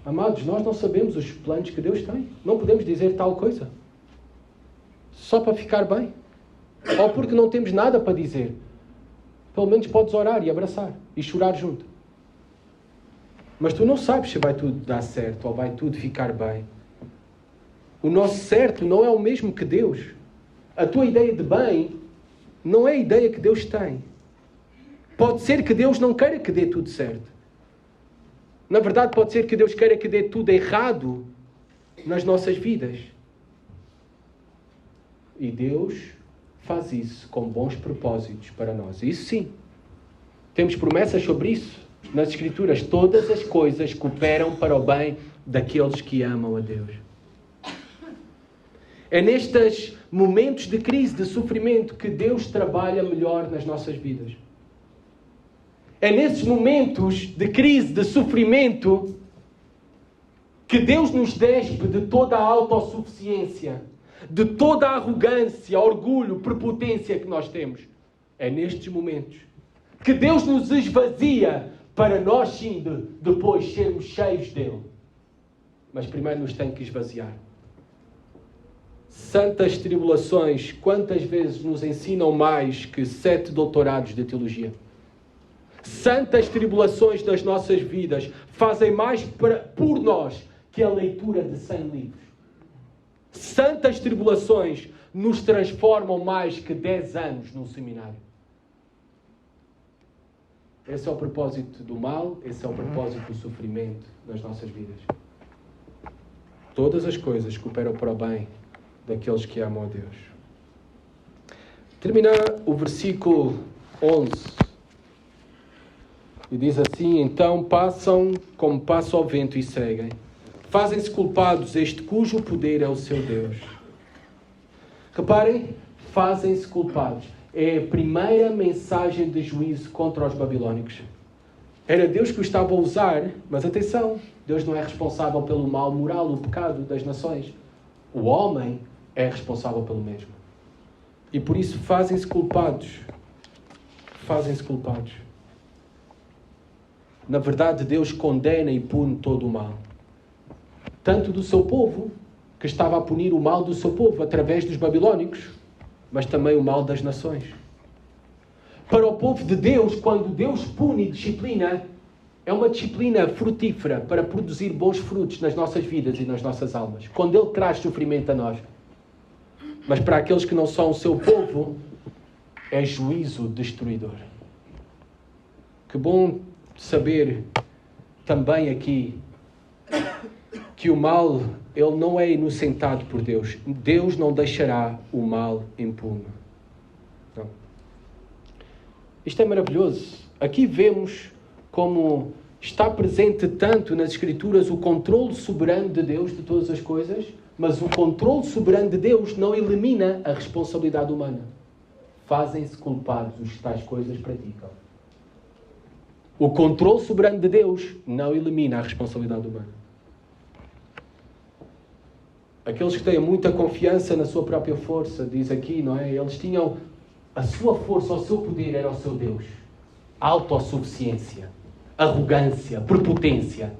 Amados, nós não sabemos os planos que Deus tem. Não podemos dizer tal coisa só para ficar bem. Ou porque não temos nada para dizer. Pelo menos podes orar e abraçar e chorar junto. Mas tu não sabes se vai tudo dar certo ou vai tudo ficar bem. O nosso certo não é o mesmo que Deus. A tua ideia de bem não é a ideia que Deus tem. Pode ser que Deus não queira que dê tudo certo. Na verdade, pode ser que Deus queira que dê tudo errado nas nossas vidas. E Deus faz isso com bons propósitos para nós. Isso sim. Temos promessas sobre isso nas Escrituras. Todas as coisas cooperam para o bem daqueles que amam a Deus. É nestes momentos de crise, de sofrimento, que Deus trabalha melhor nas nossas vidas. É nesses momentos de crise, de sofrimento, que Deus nos despe de toda a autossuficiência, de toda a arrogância, orgulho, prepotência que nós temos. É nestes momentos que Deus nos esvazia para nós sim depois sermos cheios dele. Mas primeiro nos tem que esvaziar. Santas tribulações, quantas vezes nos ensinam mais que 7 doutorados de teologia? Santas tribulações das nossas vidas fazem mais por nós que a leitura de 100 livros. Santas tribulações nos transformam mais que 10 anos num seminário. Esse é o propósito do mal, esse é o propósito do sofrimento nas nossas vidas. Todas as coisas cooperam para o bem daqueles que amam a Deus. Termina o versículo 11. E diz assim: então passam como passa o vento e seguem. Fazem-se culpados este cujo poder é o seu Deus. Reparem, fazem-se culpados. É a primeira mensagem de juízo contra os babilónicos. Era Deus que o estava a usar, mas atenção, Deus não é responsável pelo mal moral, o pecado das nações. O homem é responsável pelo mesmo. E por isso fazem-se culpados. Fazem-se culpados. Na verdade, Deus condena e pune todo o mal. Tanto do seu povo, que estava a punir o mal do seu povo através dos babilónicos, mas também o mal das nações. Para o povo de Deus, quando Deus pune e disciplina, é uma disciplina frutífera para produzir bons frutos nas nossas vidas e nas nossas almas. Quando Ele traz sofrimento a nós. Mas para aqueles que não são o seu povo, é juízo destruidor. Que bom saber também aqui que o mal, ele não é inocentado por Deus. Deus não deixará o mal impune. Não. Isto é maravilhoso. Aqui vemos como está presente tanto nas Escrituras o controle soberano de Deus de todas as coisas, mas o controle soberano de Deus não elimina a responsabilidade humana. Fazem-se culpados os que tais coisas praticam. O controle soberano de Deus não elimina a responsabilidade humana. Aqueles que têm muita confiança na sua própria força, diz aqui, não é? Eles tinham a sua força, o seu poder era o seu Deus. Autossuficiência, arrogância, prepotência.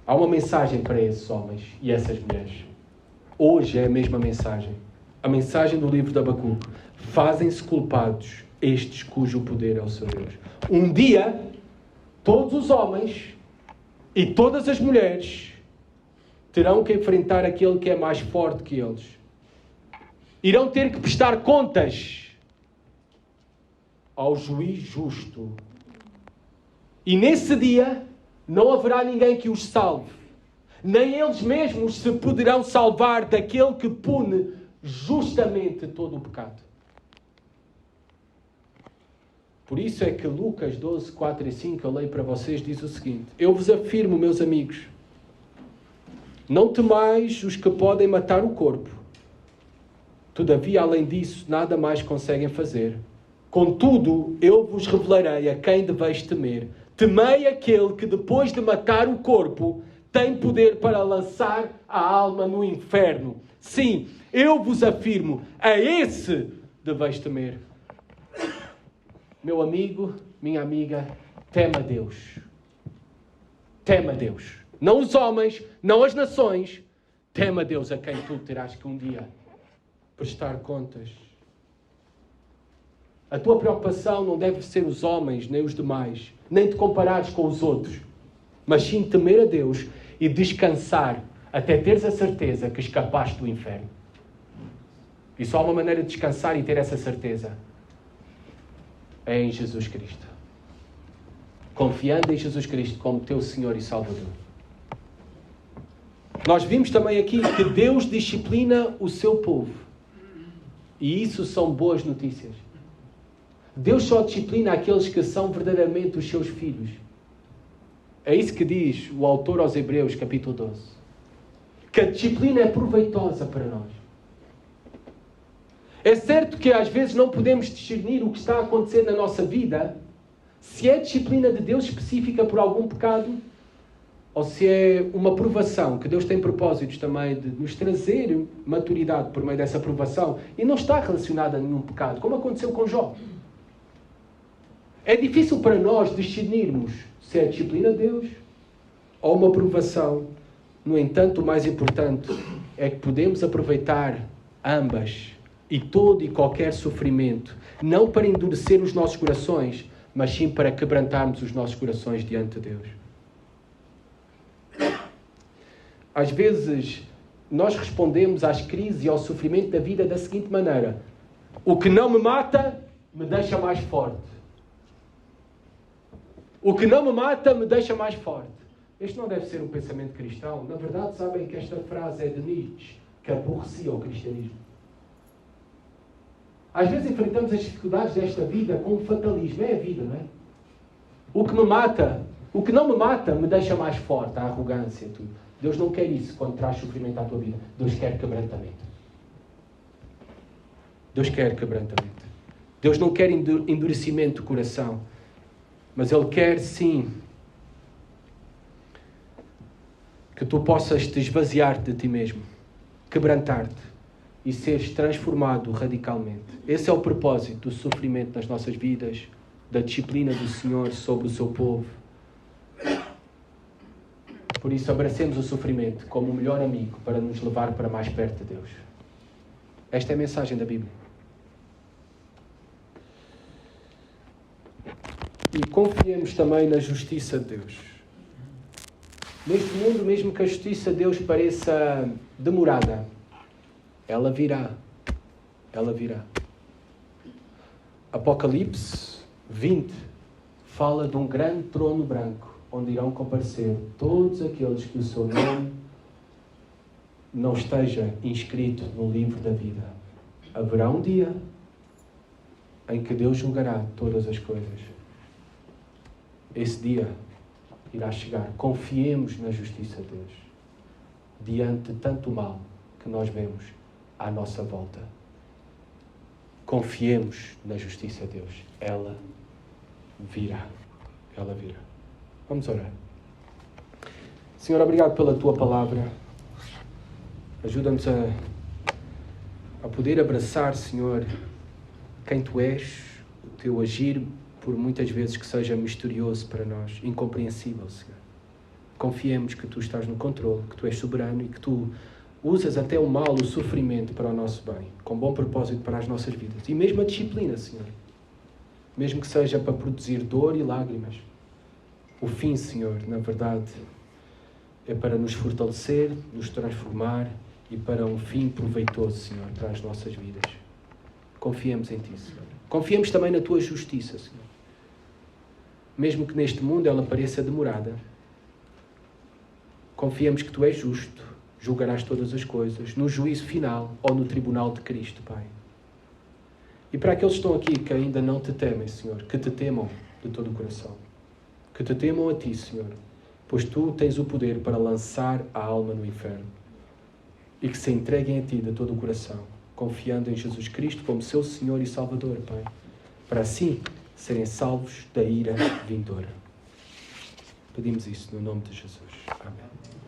Há uma mensagem para esses homens e essas mulheres. Hoje é a mesma mensagem. A mensagem do livro de Abacuque. Fazem-se culpados estes cujo poder é o seu Deus. Um dia, todos os homens e todas as mulheres terão que enfrentar aquele que é mais forte que eles. Irão ter que prestar contas ao juiz justo. E nesse dia não haverá ninguém que os salve. Nem eles mesmos se poderão salvar daquele que pune justamente todo o pecado. Por isso é que Lucas 12, 4 e 5, eu leio para vocês, diz o seguinte: eu vos afirmo, meus amigos, não temais os que podem matar o corpo. Todavia, além disso, nada mais conseguem fazer. Contudo, eu vos revelarei a quem deveis temer. Temei aquele que depois de matar o corpo tem poder para lançar a alma no inferno. Sim, eu vos afirmo, a esse deveis temer. Meu amigo, minha amiga, teme a Deus. Teme a Deus. Não os homens, não as nações. Teme a Deus, a quem tu terás que um dia prestar contas. A tua preocupação não deve ser os homens, nem os demais, nem te comparares com os outros, mas sim temer a Deus e descansar até teres a certeza que escapaste do inferno. E só há uma maneira de descansar e ter essa certeza. É em Jesus Cristo. Confiando em Jesus Cristo como teu Senhor e Salvador. Nós vimos também aqui que Deus disciplina o seu povo. E isso são boas notícias. Deus só disciplina aqueles que são verdadeiramente os seus filhos. É isso que diz o autor aos Hebreus, capítulo 12. Que a disciplina é proveitosa para nós. É certo que às vezes não podemos discernir o que está a acontecer na nossa vida, se é disciplina de Deus específica por algum pecado, ou se é uma provação, que Deus tem propósitos também de nos trazer maturidade por meio dessa provação, e não está relacionada a nenhum pecado, como aconteceu com Jó. É difícil para nós discernirmos se é disciplina de Deus ou uma provação. No entanto, o mais importante é que podemos aproveitar ambas e todo e qualquer sofrimento, não para endurecer os nossos corações, mas sim para quebrantarmos os nossos corações diante de Deus. Às vezes, nós respondemos às crises e ao sofrimento da vida da seguinte maneira: o que não me mata, me deixa mais forte. O que não me mata, me deixa mais forte. Este não deve ser um pensamento cristão. Na verdade, sabem que esta frase é de Nietzsche, que aborrecia o cristianismo. Às vezes enfrentamos as dificuldades desta vida com um fatalismo. É a vida, não é? O que me mata, o que não me mata, me deixa mais forte. A arrogância, tudo. Deus não quer isso quando traz sofrimento à tua vida. Deus quer quebrantamento. Deus quer quebrantamento. Deus não quer endurecimento do coração. Mas Ele quer, sim, que tu possas te esvaziar de ti mesmo, quebrantar-te e seres transformado radicalmente. Esse é o propósito do sofrimento nas nossas vidas, da disciplina do Senhor sobre o seu povo. Por isso, abracemos o sofrimento como o melhor amigo para nos levar para mais perto de Deus. Esta é a mensagem da Bíblia. E confiemos também na justiça de Deus. Neste mundo, mesmo que a justiça de Deus pareça demorada, ela virá. Ela virá. Apocalipse 20 fala de um grande trono branco, onde irão comparecer todos aqueles que o seu nome não esteja inscrito no livro da vida. Haverá um dia em que Deus julgará todas as coisas. Esse dia irá chegar. Confiemos na justiça de Deus diante de tanto mal que nós vemos à nossa volta. Confiemos na justiça de Deus. Ela virá. Ela virá. Vamos orar. Senhor, obrigado pela Tua palavra. Ajuda-nos a poder abraçar, Senhor, quem Tu és, o Teu agir, por muitas vezes que seja misterioso para nós, incompreensível, Senhor. Confiemos que Tu estás no controle, que Tu és soberano e que Tu usas até o mal, o sofrimento para o nosso bem, com bom propósito para as nossas vidas. E mesmo a disciplina, Senhor. Mesmo que seja para produzir dor e lágrimas. O fim, Senhor, na verdade, é para nos fortalecer, nos transformar e para um fim proveitoso, Senhor, para as nossas vidas. Confiemos em Ti, Senhor. Confiemos também na Tua justiça, Senhor. Mesmo que neste mundo ela pareça demorada, confiemos que Tu és justo, julgarás todas as coisas, no juízo final ou no tribunal de Cristo, Pai. E para aqueles que estão aqui que ainda não Te temem, Senhor, que Te temam de todo o coração. Que Te temam a Ti, Senhor, pois Tu tens o poder para lançar a alma no inferno. E que se entreguem a Ti de todo o coração, confiando em Jesus Cristo como seu Senhor e Salvador, Pai, para assim serem salvos da ira vindoura. Pedimos isso no nome de Jesus. Amém.